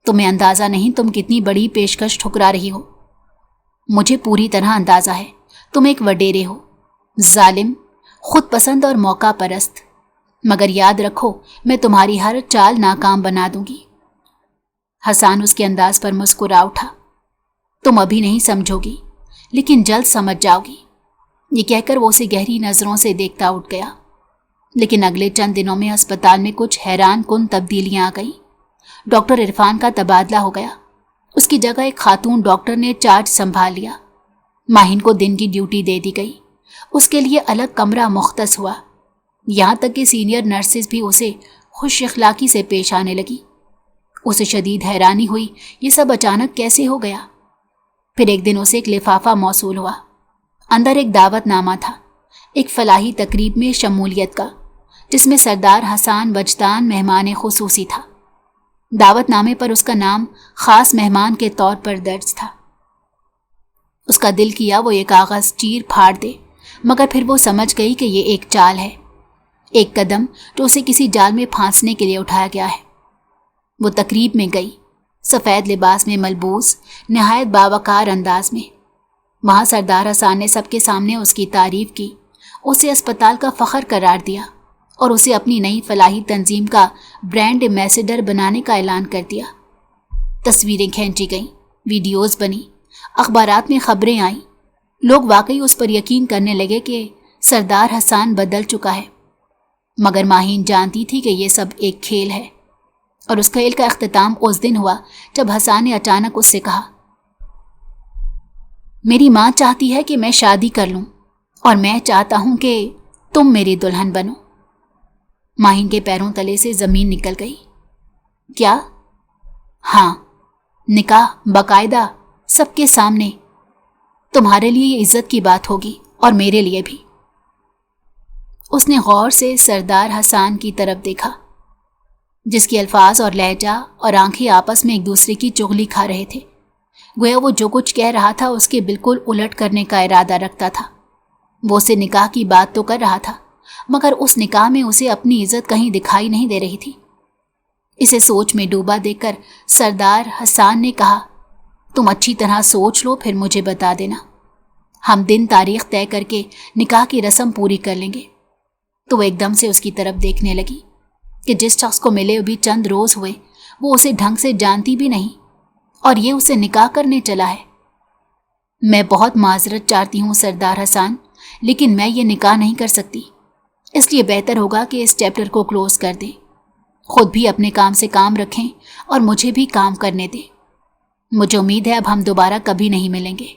तुम्हें अंदाज़ा नहीं तुम कितनी बड़ी पेशकश ठुकरा रही हो। मुझे पूरी तरह अंदाज़ा है। तुम एक वडेरे हो, जालिम, खुद पसंद और मौका परस्त। मगर याद रखो, मैं तुम्हारी हर चाल नाकाम बना दूंगी। हसान उसके अंदाज पर मुस्कुरा उठा। तुम अभी नहीं समझोगी, लेकिन जल्द समझ जाओगी। ये कहकर वो उसे गहरी नज़रों से देखता उठ गया। लेकिन अगले चंद दिनों में अस्पताल में कुछ हैरान कुन तब्दीलियां आ गईं। डॉक्टर इरफान का तबादला हो गया। उसकी जगह एक खातून डॉक्टर ने चार्ज संभाल लिया। माहिन को दिन की ड्यूटी दे दी गई। उसके लिए अलग कमरा मुख्तस हुआ। यहाँ तक कि सीनियर नर्सेज भी उसे खुश इखलाकी से पेश आने लगी। उसे शदीद हैरानी हुई, ये सब अचानक कैसे हो गया। फिर एक दिन उसे एक लिफाफा मौसूल हुआ। अंदर एक दावतनामा था, एक फलाही तकरीब में शमूलियत का, जिसमें सरदार हसान वजदान मेहमान खुसूसी था। दावतनामे पर उसका नाम खास मेहमान के तौर पर दर्ज था। उसका दिल किया वो ये कागज़ चीर फाड़ दे, मगर फिर वो समझ गई कि ये एक चाल है, एक कदम जो उसे किसी जाल में फांसने के लिए उठाया गया है। वो तकरीब में गई, सफ़ेद लिबास में मलबूस, नहायत बावकार अंदाज में। वहाँ सरदार हसान ने सबके सामने उसकी तारीफ़ की, उसे अस्पताल का फ़ख्र करार दिया और उसे अपनी नई फलाही तंजीम का ब्रांड एम्बेसडर बनाने का ऐलान कर दिया। तस्वीरें खींची गईं, वीडियोज़ बनी, अखबारात में खबरें आईं। लोग वाकई उस पर यकीन करने लगे कि सरदार हसान बदल चुका है। मगर माहीन जानती थी कि ये सब एक खेल है, और उस खेल का अख्तिताम उस दिन हुआ जब हसान ने अचानक उससे कहा, मेरी माँ चाहती है कि मैं शादी कर लूँ और मैं चाहता हूँ कि तुम मेरी दुल्हन बनो। माहीन के पैरों तले से ज़मीन निकल गई। क्या? हाँ, निकाह बाकायदा, सबके सामने। तुम्हारे लिए ये इज्जत की बात होगी और मेरे लिए भी। उसने गौर से सरदार हसान की तरफ देखा, जिसके अल्फाज और लहजा और आंखें आपस में एक दूसरे की चुगली खा रहे थे। गोया वो जो कुछ कह रहा था उसके बिल्कुल उलट करने का इरादा रखता था। वो उससे निकाह की बात तो कर रहा था, मगर उस निकाह में उसे अपनी इज्जत कहीं दिखाई नहीं दे रही थी। इसे सोच में डूबा देखकर सरदार हसन ने कहा, तुम अच्छी तरह सोच लो, फिर मुझे बता देना। हम दिन तारीख तय करके निकाह की रस्म पूरी कर लेंगे। तो वो एकदम से उसकी तरफ देखने लगी कि जिस शख्स को मिले अभी चंद रोज हुए वो उसे ढंग से जानती भी नहीं और ये उसे निकाह करने चला है। मैं बहुत माजरत चाहती हूँ सरदार हसन, लेकिन मैं ये निकाह नहीं कर सकती, इसलिए बेहतर होगा कि इस चैप्टर को क्लोज कर दें। खुद भी अपने काम से काम रखें और मुझे भी काम करने दें। मुझे उम्मीद है अब हम दोबारा कभी नहीं मिलेंगे।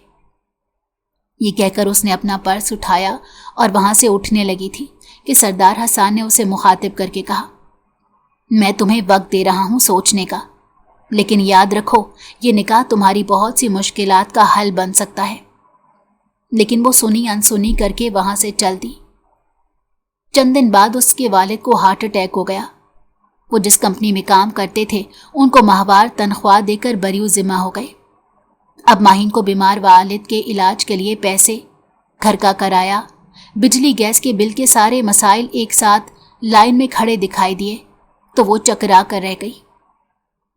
ये कहकर उसने अपना पर्स उठाया और वहां से उठने लगी थी कि सरदार हसन ने उसे मुखातिब करके कहा, मैं तुम्हें वक्त दे रहा हूं सोचने का, लेकिन याद रखो ये निकाह तुम्हारी बहुत सी मुश्किलात का हल बन सकता है। लेकिन वो सुनी अनसुनी करके वहां से चल दी। चंद दिन बाद उसके वालिद को हार्ट अटैक हो गया। वो जिस कंपनी में काम करते थे उनको माहवार तनख्वाह देकर बरियो जिम्मा हो गए। अब माहिन को बीमार वालिद के इलाज के लिए पैसे, घर का किराया, बिजली गैस के बिल के सारे मसाइल एक साथ लाइन में खड़े दिखाई दिए तो वो चकरा कर रह गई।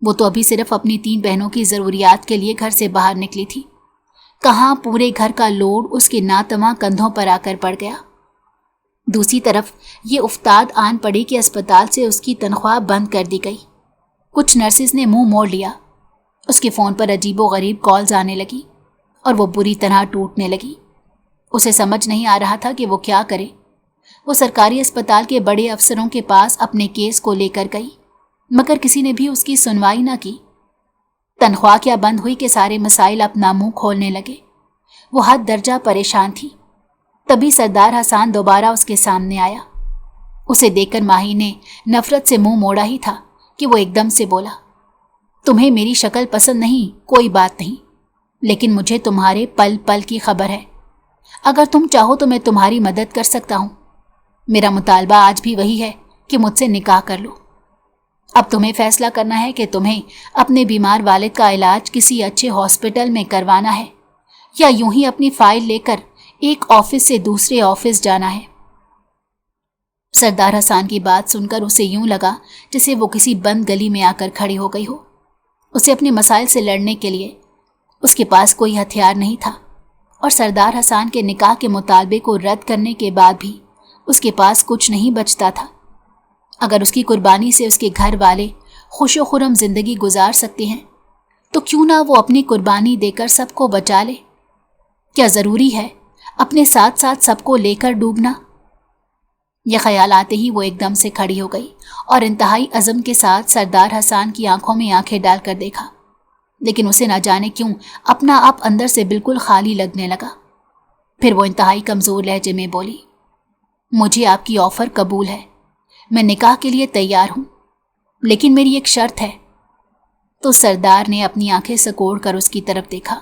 वो तो अभी सिर्फ अपनी 3 बहनों की ज़रूरियात के लिए घर से बाहर निकली थी, कहाँ पूरे घर का लोड उसके नातमा कंधों पर आकर पड़ गया। दूसरी तरफ ये उफ्ताद आन पड़ी कि अस्पताल से उसकी तनख्वाह बंद कर दी गई। कुछ नर्सिस ने मुंह मोड़ लिया। उसके फ़ोन पर अजीबो गरीब कॉल्स आने लगी और वो बुरी तरह टूटने लगी। उसे समझ नहीं आ रहा था कि वो क्या करे। वो सरकारी अस्पताल के बड़े अफसरों के पास अपने केस को लेकर गई, मगर किसी ने भी उसकी सुनवाई ना की। तनख्वाह क्या बंद हुई कि सारे मसाइल अपना मुंह खोलने लगे। वो हद दर्जा परेशान थी। तभी सरदार हसन दोबारा उसके सामने आया। उसे देखकर माही ने नफरत से मुंह मोड़ा ही था कि वो एकदम से बोला, तुम्हें मेरी शक्ल पसंद नहीं, कोई बात नहीं, लेकिन मुझे तुम्हारे पल पल की खबर है। अगर तुम चाहो तो मैं तुम्हारी मदद कर सकता हूँ। मेरा मुतालबा आज भी वही है कि मुझसे निकाह कर लो। अब तुम्हें फैसला करना है कि तुम्हें अपने बीमार वालिद का इलाज किसी अच्छे हॉस्पिटल में करवाना है या यूं ही अपनी फाइल लेकर एक ऑफिस से दूसरे ऑफिस जाना है। सरदार हसन की बात सुनकर उसे यूं लगा जैसे वो किसी बंद गली में आकर खड़ी हो गई हो। उसे अपने मसाइल से लड़ने के लिए उसके पास कोई हथियार नहीं था और सरदार हसन के निकाह के मुतालबे को रद्द करने के बाद भी उसके पास कुछ नहीं बचता था। अगर उसकी कुर्बानी से उसके घर वाले खुशो खुरम जिंदगी गुजार सकते हैं तो क्यों ना वो अपनी कुर्बानी देकर सबको बचा ले। क्या ज़रूरी है अपने साथ साथ सबको लेकर डूबना? यह ख्याल आते ही वो एकदम से खड़ी हो गई और इंतहाई अज़म के साथ सरदार हसन की आंखों में आंखें डालकर देखा, लेकिन उसे न जाने क्यों अपना आप अंदर से बिल्कुल खाली लगने लगा। फिर वो इंतहाई कमज़ोर लहजे में बोली, मुझे आपकी ऑफ़र कबूल है, मैं निकाह के लिए तैयार हूँ, लेकिन मेरी एक शर्त है। तो सरदार ने अपनी आंखें सकोड़ कर उसकी तरफ देखा।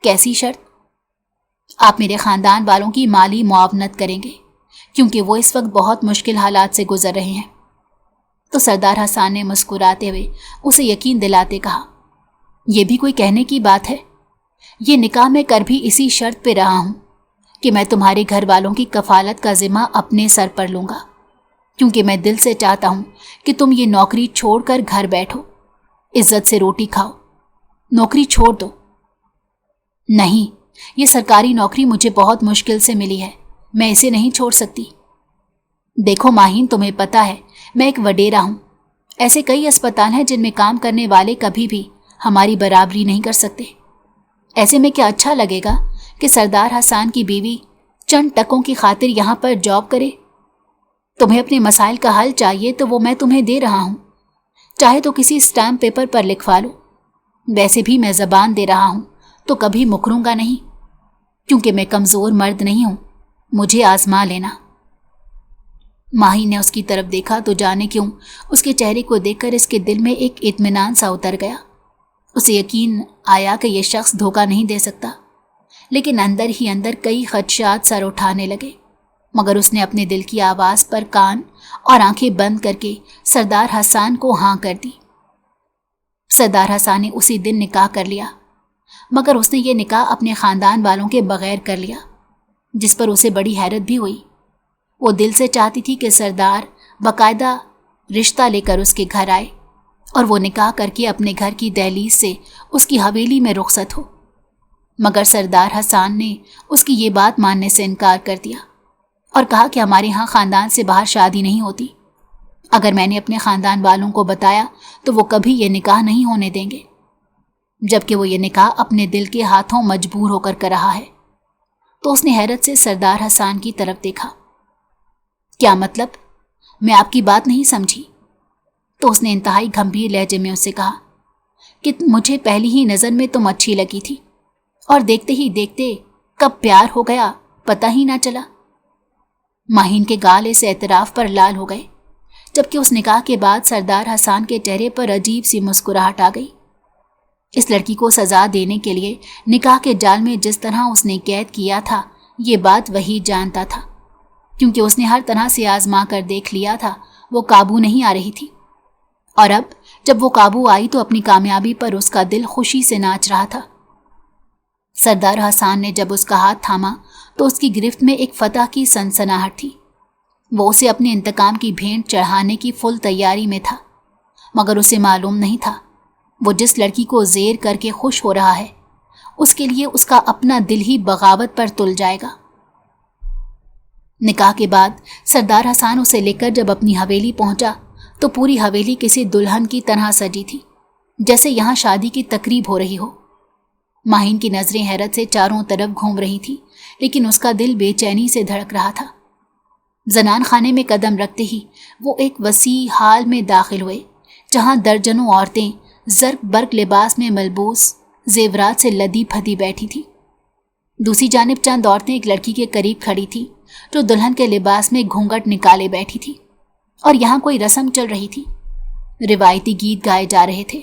कैसी शर्त? आप मेरे ख़ानदान वालों की माली मुआवनत करेंगे, क्योंकि वो इस वक्त बहुत मुश्किल हालात से गुजर रहे हैं। तो सरदार हसन ने मुस्कुराते हुए उसे यकीन दिलाते कहा, यह भी कोई कहने की बात है? ये निकाह मैं कर भी इसी शर्त पे रहा हूँ कि मैं तुम्हारे घर वालों की कफालत का जिम्मा अपने सर पर लूँगा, क्योंकि मैं दिल से चाहता हूँ कि तुम ये नौकरी छोड़कर घर बैठो, इज्जत से रोटी खाओ। नौकरी छोड़ दो। नहीं, ये सरकारी नौकरी मुझे बहुत मुश्किल से मिली है, मैं इसे नहीं छोड़ सकती। देखो माहिन, तुम्हें पता है मैं एक वडेरा हूँ। ऐसे कई अस्पताल हैं जिनमें काम करने वाले कभी भी हमारी बराबरी नहीं कर सकते। ऐसे में क्या अच्छा लगेगा कि सरदार हसन की बीवी चंद टकों की खातिर यहाँ पर जॉब करे? तुम्हें अपने मसाइल का हल चाहिए तो वो मैं तुम्हें दे रहा हूँ, चाहे तो किसी स्टैम्प पेपर पर लिखवा लो। वैसे भी मैं ज़बान दे रहा हूँ तो कभी मुकरूंगा नहीं, क्योंकि मैं कमज़ोर मर्द नहीं हूँ, मुझे आजमा लेना। माही ने उसकी तरफ देखा तो जाने क्यों उसके चेहरे को देखकर इसके दिल में एक इत्मीनान सा उतर गया। उसे यकीन आया कि यह शख्स धोखा नहीं दे सकता, लेकिन अंदर ही अंदर कई खदशात सर उठाने लगे। मगर उसने अपने दिल की आवाज़ पर कान और आंखें बंद करके सरदार हसन को हाँ कर दी। सरदार हसन ने उसी दिन निकाह कर लिया, मगर उसने ये निकाह अपने ख़ानदान वालों के बगैर कर लिया, जिस पर उसे बड़ी हैरत भी हुई। وہ دل سے چاہتی تھی کہ سردار باقاعدہ رشتہ لے کر اس کے گھر آئے اور وہ نکاح کر کے اپنے گھر کی دہلیز سے اس کی حویلی میں رخصت ہو، مگر سردار حسان نے اس کی یہ بات ماننے سے انکار کر دیا اور کہا کہ ہمارے ہاں خاندان سے باہر شادی نہیں ہوتی، اگر میں نے اپنے خاندان والوں کو بتایا تو وہ کبھی یہ نکاح نہیں ہونے دیں گے، جبکہ وہ یہ نکاح اپنے دل کے ہاتھوں مجبور ہو کر رہا ہے۔ تو اس نے حیرت سے سردار حسان کی طرف دیکھا۔ کیا مطلب؟ میں آپ کی بات نہیں سمجھی۔ تو اس نے انتہائی گھمبیر لہجے میں اس سے کہا کہ مجھے پہلی ہی نظر میں تم اچھی لگی تھی اور دیکھتے ہی دیکھتے کب پیار ہو گیا پتہ ہی نہ چلا۔ ماہین کے گال اس اعتراف پر لال ہو گئے، جبکہ اس نکاح کے بعد سردار حسان کے چہرے پر عجیب سی مسکراہٹ آ گئی۔ اس لڑکی کو سزا دینے کے لیے نکاح کے جال میں جس طرح اس نے قید کیا تھا یہ بات وہی جانتا تھا، کیونکہ اس نے ہر طرح سے آزما کر دیکھ لیا تھا، وہ قابو نہیں آ رہی تھی، اور اب جب وہ قابو آئی تو اپنی کامیابی پر اس کا دل خوشی سے ناچ رہا تھا۔ سردار حسان نے جب اس کا ہاتھ تھاما تو اس کی گرفت میں ایک فتح کی سنسناہٹ تھی۔ وہ اسے اپنے انتقام کی بھینٹ چڑھانے کی فل تیاری میں تھا، مگر اسے معلوم نہیں تھا وہ جس لڑکی کو زیر کر کے خوش ہو رہا ہے اس کے لیے اس کا اپنا دل ہی بغاوت پر تل جائے گا۔ نکاح کے بعد سردار حسان اسے لے کر جب اپنی حویلی پہنچا تو پوری حویلی کسی دلہن کی طرح سجی تھی، جیسے یہاں شادی کی تقریب ہو رہی ہو۔ ماہین کی نظریں حیرت سے چاروں طرف گھوم رہی تھی، لیکن اس کا دل بے چینی سے دھڑک رہا تھا۔ زنان خانے میں قدم رکھتے ہی وہ ایک وسیع ہال میں داخل ہوئے، جہاں درجنوں عورتیں زرق برق لباس میں ملبوس زیورات سے لدی پھدی بیٹھی تھی۔ دوسری جانب چند عورتیں ایک لڑکی کے قریب کھڑی تھی جو دلہن کے لباس میں گھونگھٹ نکالے بیٹھی تھی، اور یہاں کوئی رسم چل رہی تھی، روایتی گیت گائے جا رہے تھے۔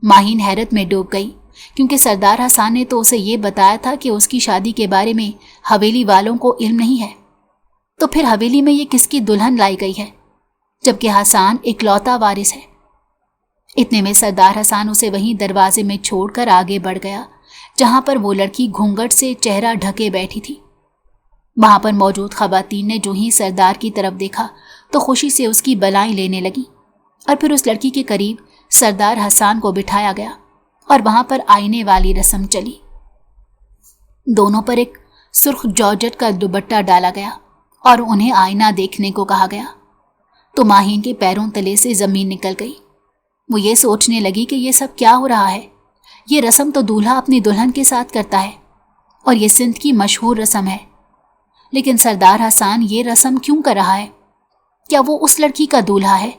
ماہین حیرت میں ڈوب گئی، کیونکہ سردار حسان نے تو اسے یہ بتایا تھا کہ اس کی شادی کے بارے میں حویلی والوں کو علم نہیں ہے، تو پھر حویلی میں یہ کس کی دلہن لائی گئی ہے، جبکہ حسان اکلوتا وارث ہے۔ اتنے میں سردار حسان اسے وہیں دروازے میں چھوڑ کر آگے بڑھ گیا جہاں پر وہ لڑکی گھونگھٹ سے چہرہ ڈھکے بیٹھی تھی۔ وہاں پر موجود خواتین نے جو ہی سردار کی طرف دیکھا تو خوشی سے اس کی بلائیں لینے لگی، اور پھر اس لڑکی کے قریب سردار حسان کو بٹھایا گیا اور وہاں پر آئینے والی رسم چلی۔ دونوں پر ایک سرخ جارجٹ کا دوپٹہ ڈالا گیا اور انہیں آئینہ دیکھنے کو کہا گیا، تو ماہین کے پیروں تلے سے زمین نکل گئی۔ وہ یہ سوچنے لگی کہ یہ سب کیا ہو رہا ہے، یہ رسم تو دولہا اپنی دلہن کے ساتھ کرتا ہے اور یہ سندھ کی مشہور رسم ہے، لیکن سردار حسان یہ رسم کیوں کر رہا ہے؟ کیا وہ اس لڑکی کا دولہا ہے؟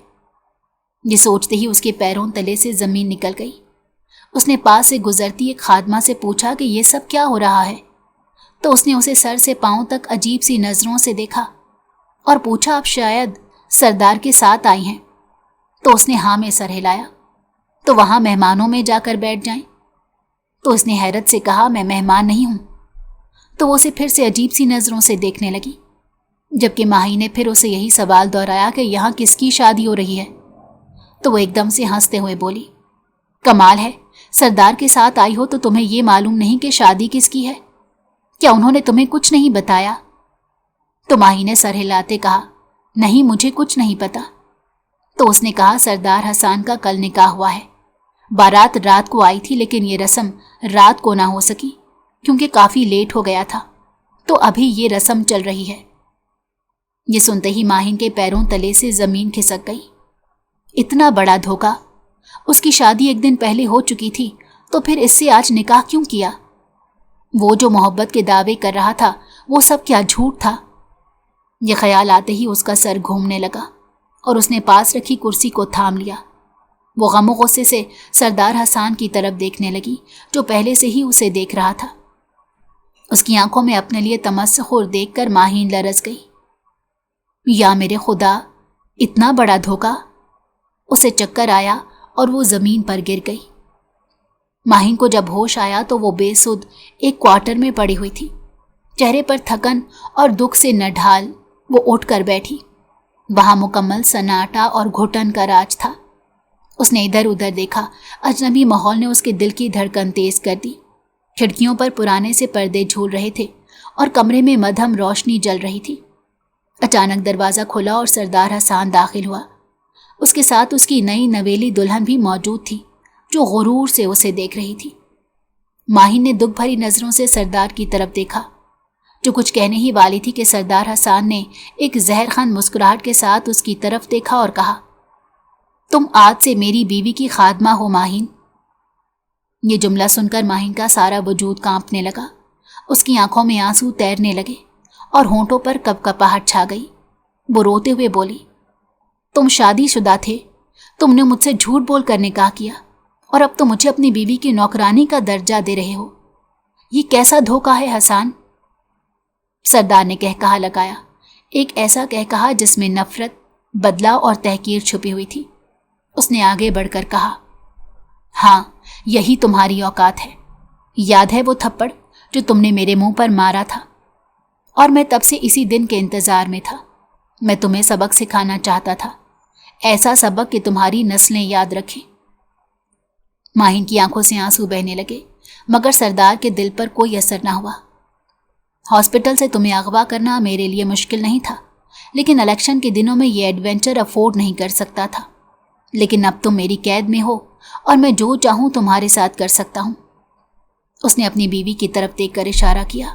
یہ سوچتے ہی اس کے پیروں تلے سے زمین نکل گئی۔ اس نے پاس سے گزرتی ایک خادمہ سے پوچھا کہ یہ سب کیا ہو رہا ہے، تو اس نے اسے سر سے پاؤں تک عجیب سی نظروں سے دیکھا اور پوچھا آپ شاید سردار کے ساتھ آئی ہیں؟ تو اس نے ہاں میں سر ہلایا۔ تو وہاں مہمانوں میں جا کر بیٹھ جائیں۔ تو اس نے حیرت سے کہا میں مہمان نہیں ہوں۔ تو وہ اسے پھر سے عجیب سی نظروں سے دیکھنے لگی، جبکہ ماہی نے پھر اسے یہی سوال دہرایا کہ یہاں کس کی شادی ہو رہی ہے؟ تو وہ ایک دم سے ہنستے ہوئے بولی، کمال ہے، سردار کے ساتھ آئی ہو تو تمہیں یہ معلوم نہیں کہ شادی کس کی ہے؟ کیا انہوں نے تمہیں کچھ نہیں بتایا؟ تو ماہی نے سر ہلاتے کہا، نہیں مجھے کچھ نہیں پتا۔ تو اس نے کہا سردار حسان کا کل نکاح ہوا ہے، بارات رات کو آئی تھی لیکن یہ رسم رات کو نہ ہو سکی کیونکہ کافی لیٹ ہو گیا تھا، تو ابھی یہ رسم چل رہی ہے۔ یہ سنتے ہی ماہین کے پیروں تلے سے زمین کھسک گئی۔ اتنا بڑا دھوکا! اس کی شادی ایک دن پہلے ہو چکی تھی، تو پھر اس سے آج نکاح کیوں کیا؟ وہ جو محبت کے دعوے کر رہا تھا وہ سب کیا جھوٹ تھا؟ یہ خیال آتے ہی اس کا سر گھومنے لگا اور اس نے پاس رکھی کرسی کو تھام لیا۔ وہ غم و غصے سے سردار حسان کی طرف دیکھنے لگی جو پہلے سے ہی اسے دیکھ رہا تھا۔ اس کی آنکھوں میں اپنے لیے تمسخر دیکھ کر ماہین لرز گئی۔ یا میرے خدا، اتنا بڑا دھوکا! اسے چکر آیا اور وہ زمین پر گر گئی۔ ماہین کو جب ہوش آیا تو وہ بے سدھ ایک کوارٹر میں پڑی ہوئی تھی، چہرے پر تھکن اور دکھ سے نہ ڈھال وہ اٹھ کر بیٹھی۔ وہاں مکمل سناٹا اور گھٹن کا راج تھا۔ اس نے ادھر ادھر دیکھا، اجنبی ماحول نے اس کے دل کی دھڑکن تیز کر دی۔ کھڑکیوں پر پرانے سے پردے جھول رہے تھے اور کمرے میں مدھم روشنی جل رہی تھی۔ اچانک دروازہ کھلا اور سردار حسان داخل ہوا۔ اس کے ساتھ اس کی نئی نویلی دلہن بھی موجود تھی جو غرور سے اسے دیکھ رہی تھی۔ ماہین نے دکھ بھری نظروں سے سردار کی طرف دیکھا، جو کچھ کہنے ہی والی تھی کہ سردار حسان نے ایک زہر خان مسکراہٹ کے ساتھ اس کی طرف دیکھا اور کہا، تم آج سے میری بیوی کی خادمہ ہو ماہین۔ یہ جملہ سن کر ماہین کا سارا وجود کانپنے لگا، اس کی آنکھوں میں آنسو تیرنے لگے اور ہونٹوں پر کپکپاہٹ چھا گئی۔ وہ روتے ہوئے بولی، تم شادی شدہ تھے، تم نے مجھ سے جھوٹ بول کر نکاح کیا اور اب تو مجھے اپنی بیوی کی نوکرانی کا درجہ دے رہے ہو۔ یہ کیسا دھوکہ ہے حسان؟ سردار نے کہکہا لگایا، ایک ایسا کہکہا جس میں نفرت، بدلہ اور تحقیر چھپی ہوئی تھی۔ اس نے آگے بڑھ کر کہا، ہاں یہی تمہاری اوقات ہے۔ یاد ہے وہ تھپڑ جو تم نے میرے منہ پر مارا تھا؟ اور میں تب سے اسی دن کے انتظار میں تھا۔ میں تمہیں سبق سکھانا چاہتا تھا، ایسا سبق کہ تمہاری نسلیں یاد رکھیں۔ ماہین کی آنکھوں سے آنسو بہنے لگے، مگر سردار کے دل پر کوئی اثر نہ ہوا۔ ہاسپٹل سے تمہیں اغوا کرنا میرے لیے مشکل نہیں تھا، لیکن الیکشن کے دنوں میں یہ ایڈونچر افورڈ نہیں کر سکتا تھا۔ لیکن اب تم میری قید میں ہو اور میں جو چاہوں تمہارے ساتھ کر سکتا ہوں۔ اس نے اپنی بیوی کی طرف دیکھ کر اشارہ کیا،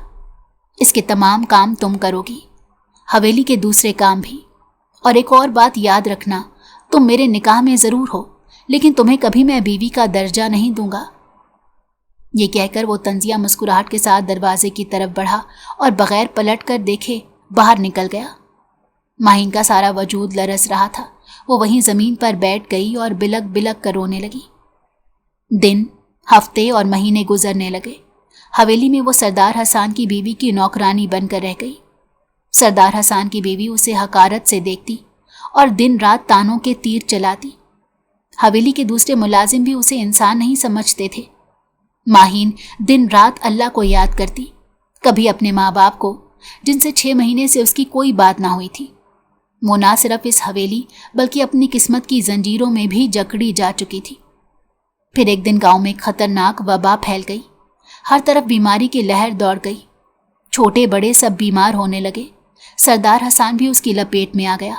اس کے تمام کام تم کرو گی، حویلی کے دوسرے کام بھی۔ اور ایک اور بات یاد رکھنا، تم میرے نکاح میں ضرور ہو، لیکن تمہیں کبھی میں بیوی کا درجہ نہیں دوں گا۔ یہ کہہ کر وہ طنزیہ مسکراہٹ کے ساتھ دروازے کی طرف بڑھا اور بغیر پلٹ کر دیکھے باہر نکل گیا۔ ماہین کا سارا وجود لرز رہا تھا۔ وہ وہیں زمین پر بیٹھ گئی اور بلک بلک کر رونے لگی۔ دن، ہفتے اور مہینے گزرنے لگے۔ حویلی میں وہ سردار حسان کی بیوی کی نوکرانی بن کر رہ گئی۔ سردار حسان کی بیوی اسے حقارت سے دیکھتی اور دن رات تانوں کے تیر چلاتی۔ حویلی کے دوسرے ملازم بھی اسے انسان نہیں سمجھتے تھے۔ ماہین دن رات اللہ کو یاد کرتی، کبھی اپنے ماں باپ کو جن سے 6 مہینے سے اس کی کوئی بات نہ ہوئی تھی۔ وہ نہ صرف اس حویلی بلکہ اپنی قسمت کی زنجیروں میں بھی جکڑی جا چکی تھی۔ پھر ایک دن گاؤں میں ایک خطرناک وبا پھیل گئی۔ ہر طرف بیماری کی لہر دوڑ گئی، چھوٹے بڑے سب بیمار ہونے لگے۔ سردار حسان بھی اس کی لپیٹ میں آ گیا،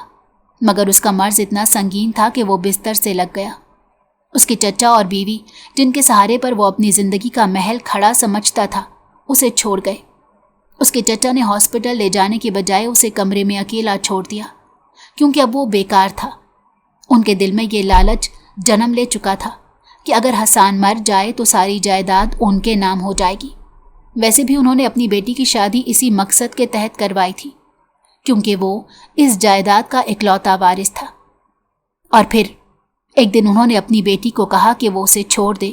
مگر اس کا مرض اتنا سنگین تھا کہ وہ بستر سے لگ گیا۔ اس کے چچا اور بیوی، جن کے سہارے پر وہ اپنی زندگی کا محل کھڑا سمجھتا تھا، اسے چھوڑ گئے۔ اس کے چچا نے ہاسپٹل لے جانے کے بجائے اسے کمرے میں اکیلا چھوڑ دیا، کیونکہ اب وہ بیکار تھا۔ ان کے دل میں یہ لالچ جنم لے چکا تھا کہ اگر حسان مر جائے تو ساری جائیداد ان کے نام ہو جائے گی۔ ویسے بھی انہوں نے اپنی بیٹی کی شادی اسی مقصد کے تحت کروائی تھی، کیونکہ وہ اس جائیداد کا اکلوتا وارث تھا۔ اور پھر ایک دن انہوں نے اپنی بیٹی کو کہا کہ وہ اسے چھوڑ دے،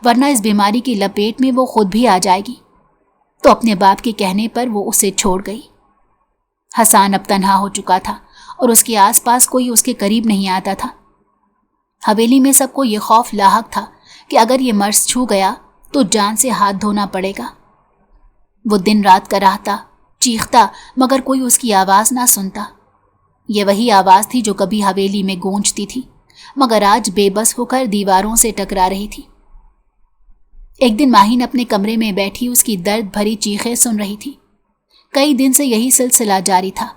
ورنہ اس بیماری کی لپیٹ میں وہ خود بھی آ جائے گی۔ تو اپنے باپ کے کہنے پر وہ اسے چھوڑ گئی۔ حسان اب تنہا ہو چکا تھا اور اس کے آس پاس کوئی اس کے قریب نہیں آتا تھا۔ حویلی میں سب کو یہ خوف لاحق تھا کہ اگر یہ مرض چھو گیا تو جان سے ہاتھ دھونا پڑے گا۔ وہ دن رات کراہتا، چیختا، مگر کوئی اس کی آواز نہ سنتا۔ یہ وہی آواز تھی جو کبھی حویلی میں گونجتی تھی، مگر آج بے بس ہو کر دیواروں سے ٹکرا رہی تھی۔ ایک دن ماہین اپنے کمرے میں بیٹھی اس کی درد بھری چیخیں سن رہی تھی۔ کئی دن سے یہی سلسلہ جاری تھا۔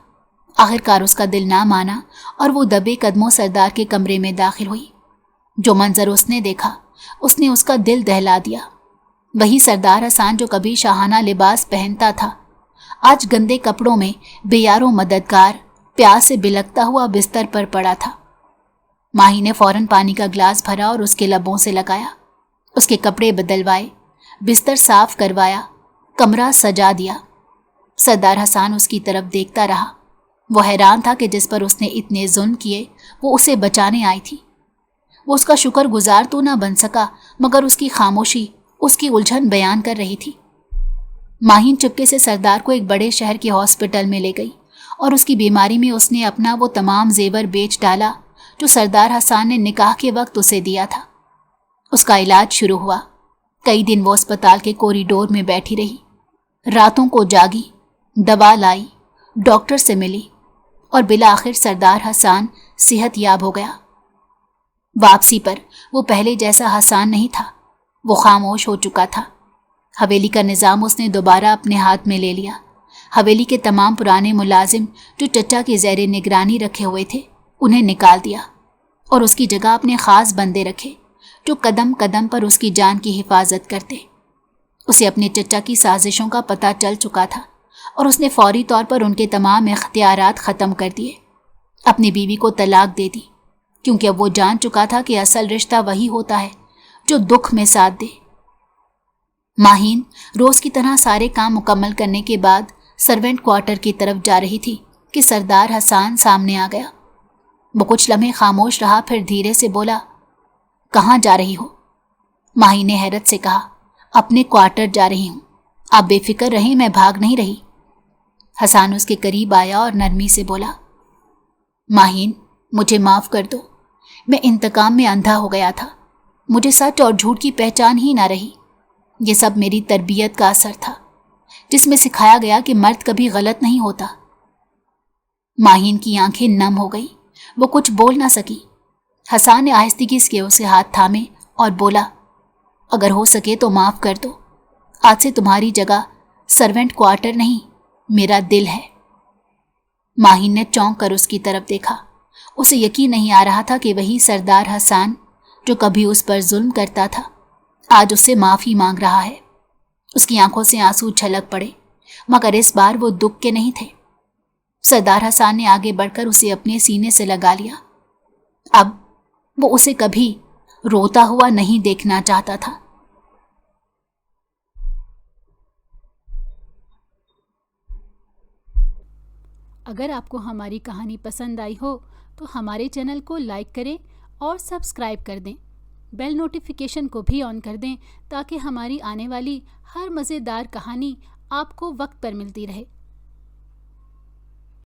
آخرکار اس کا دل نہ مانا اور وہ دبے قدموں سردار کے کمرے میں داخل ہوئی۔ جو منظر اس نے دیکھا، اس نے اس کا دل دہلا دیا۔ وہی سردار حسان جو کبھی شاہانہ لباس پہنتا تھا، آج گندے کپڑوں میں بے یار و مددگار پیاس سے بلکتا ہوا بستر پر پڑا تھا۔ ماہی نے فوراً پانی کا گلاس بھرا اور اس کے لبوں سے لگایا، اس کے کپڑے بدلوائے، بستر صاف کروایا، کمرہ سجا دیا۔ سردار حسان اس کی طرف دیکھتا رہا۔ وہ حیران تھا کہ جس پر اس نے اتنے ظلم کیے وہ اسے بچانے آئی تھی۔ وہ اس کا شکر گزار تو نہ بن سکا، مگر اس کی خاموشی اس کی الجھن بیان کر رہی تھی۔ ماہین چپکے سے سردار کو ایک بڑے شہر کے ہاسپٹل میں لے گئی اور اس کی بیماری میں اس نے اپنا وہ تمام زیور بیچ ڈالا جو سردار حسان نے نکاح کے وقت اسے دیا تھا۔ اس کا علاج شروع ہوا۔ کئی دن وہ اسپتال کے کوریڈور میں بیٹھی رہی، راتوں کو جاگی، دوا لائی، ڈاکٹر سے ملی اور بالآخر سردار حسان صحت یاب ہو گیا۔ واپسی پر وہ پہلے جیسا حسان نہیں تھا، وہ خاموش ہو چکا تھا۔ حویلی کا نظام اس نے دوبارہ اپنے ہاتھ میں لے لیا۔ حویلی کے تمام پرانے ملازم جو چچا کے زیر نگرانی رکھے ہوئے تھے انہیں نکال دیا اور اس کی جگہ اپنے خاص بندے رکھے جو قدم قدم پر اس کی جان کی حفاظت کرتے۔ اسے اپنے چچا کی سازشوں کا پتہ چل چکا تھا اور اس نے فوری طور پر ان کے تمام اختیارات ختم کر دیے۔ اپنی بیوی کو طلاق دے دی کیونکہ اب وہ جان چکا تھا کہ اصل رشتہ وہی ہوتا ہے جو دکھ میں ساتھ دے۔ ماہین روز کی طرح سارے کام مکمل کرنے کے بعد سرونٹ کوارٹر کی طرف جا رہی تھی کہ سردار حسان سامنے آ گیا۔ وہ کچھ لمحے خاموش رہا، پھر دھیرے سے بولا، کہاں جا رہی ہو؟ ماہین نے حیرت سے کہا، اپنے کوارٹر جا رہی ہوں، آپ بے فکر رہیں، میں بھاگ نہیں رہی۔ حسان اس کے قریب آیا اور نرمی سے بولا، ماہین مجھے معاف کر دو، میں انتقام میں اندھا ہو گیا تھا، مجھے سچ اور جھوٹ کی پہچان ہی نہ رہی۔ یہ سب میری تربیت کا اثر تھا جس میں سکھایا گیا کہ مرد کبھی غلط نہیں ہوتا۔ ماہین کی آنکھیں نم ہو گئی، وہ کچھ بول نہ سکی۔ حسان نے آہستگی سے اسے ہاتھ تھامے اور بولا، اگر ہو سکے تو معاف کر دو، آج سے تمہاری جگہ سرونٹ کوارٹر نہیں میرا دل ہے۔ ماہین نے چونک کر اس کی طرف دیکھا۔ اسے یقین نہیں آ رہا تھا کہ وہی سردار حسان جو کبھی اس پر ظلم کرتا تھا آج اس سے معافی مانگ رہا ہے۔ اس کی آنکھوں سے آنسو چھلک پڑے، مگر اس بار وہ دکھ کے نہیں تھے۔ سردار حسان نے آگے بڑھ کر اسے اپنے سینے سے لگا لیا۔ اب وہ اسے کبھی روتا ہوا نہیں دیکھنا چاہتا تھا۔ اگر آپ کو ہماری کہانی پسند آئی ہو تو ہمارے چینل کو لائک کریں اور سبسکرائب کر دیں۔ بیل نوٹیفیکیشن کو بھی آن کر دیں تاکہ ہماری آنے والی ہر مزیدار کہانی آپ کو وقت پر ملتی رہے۔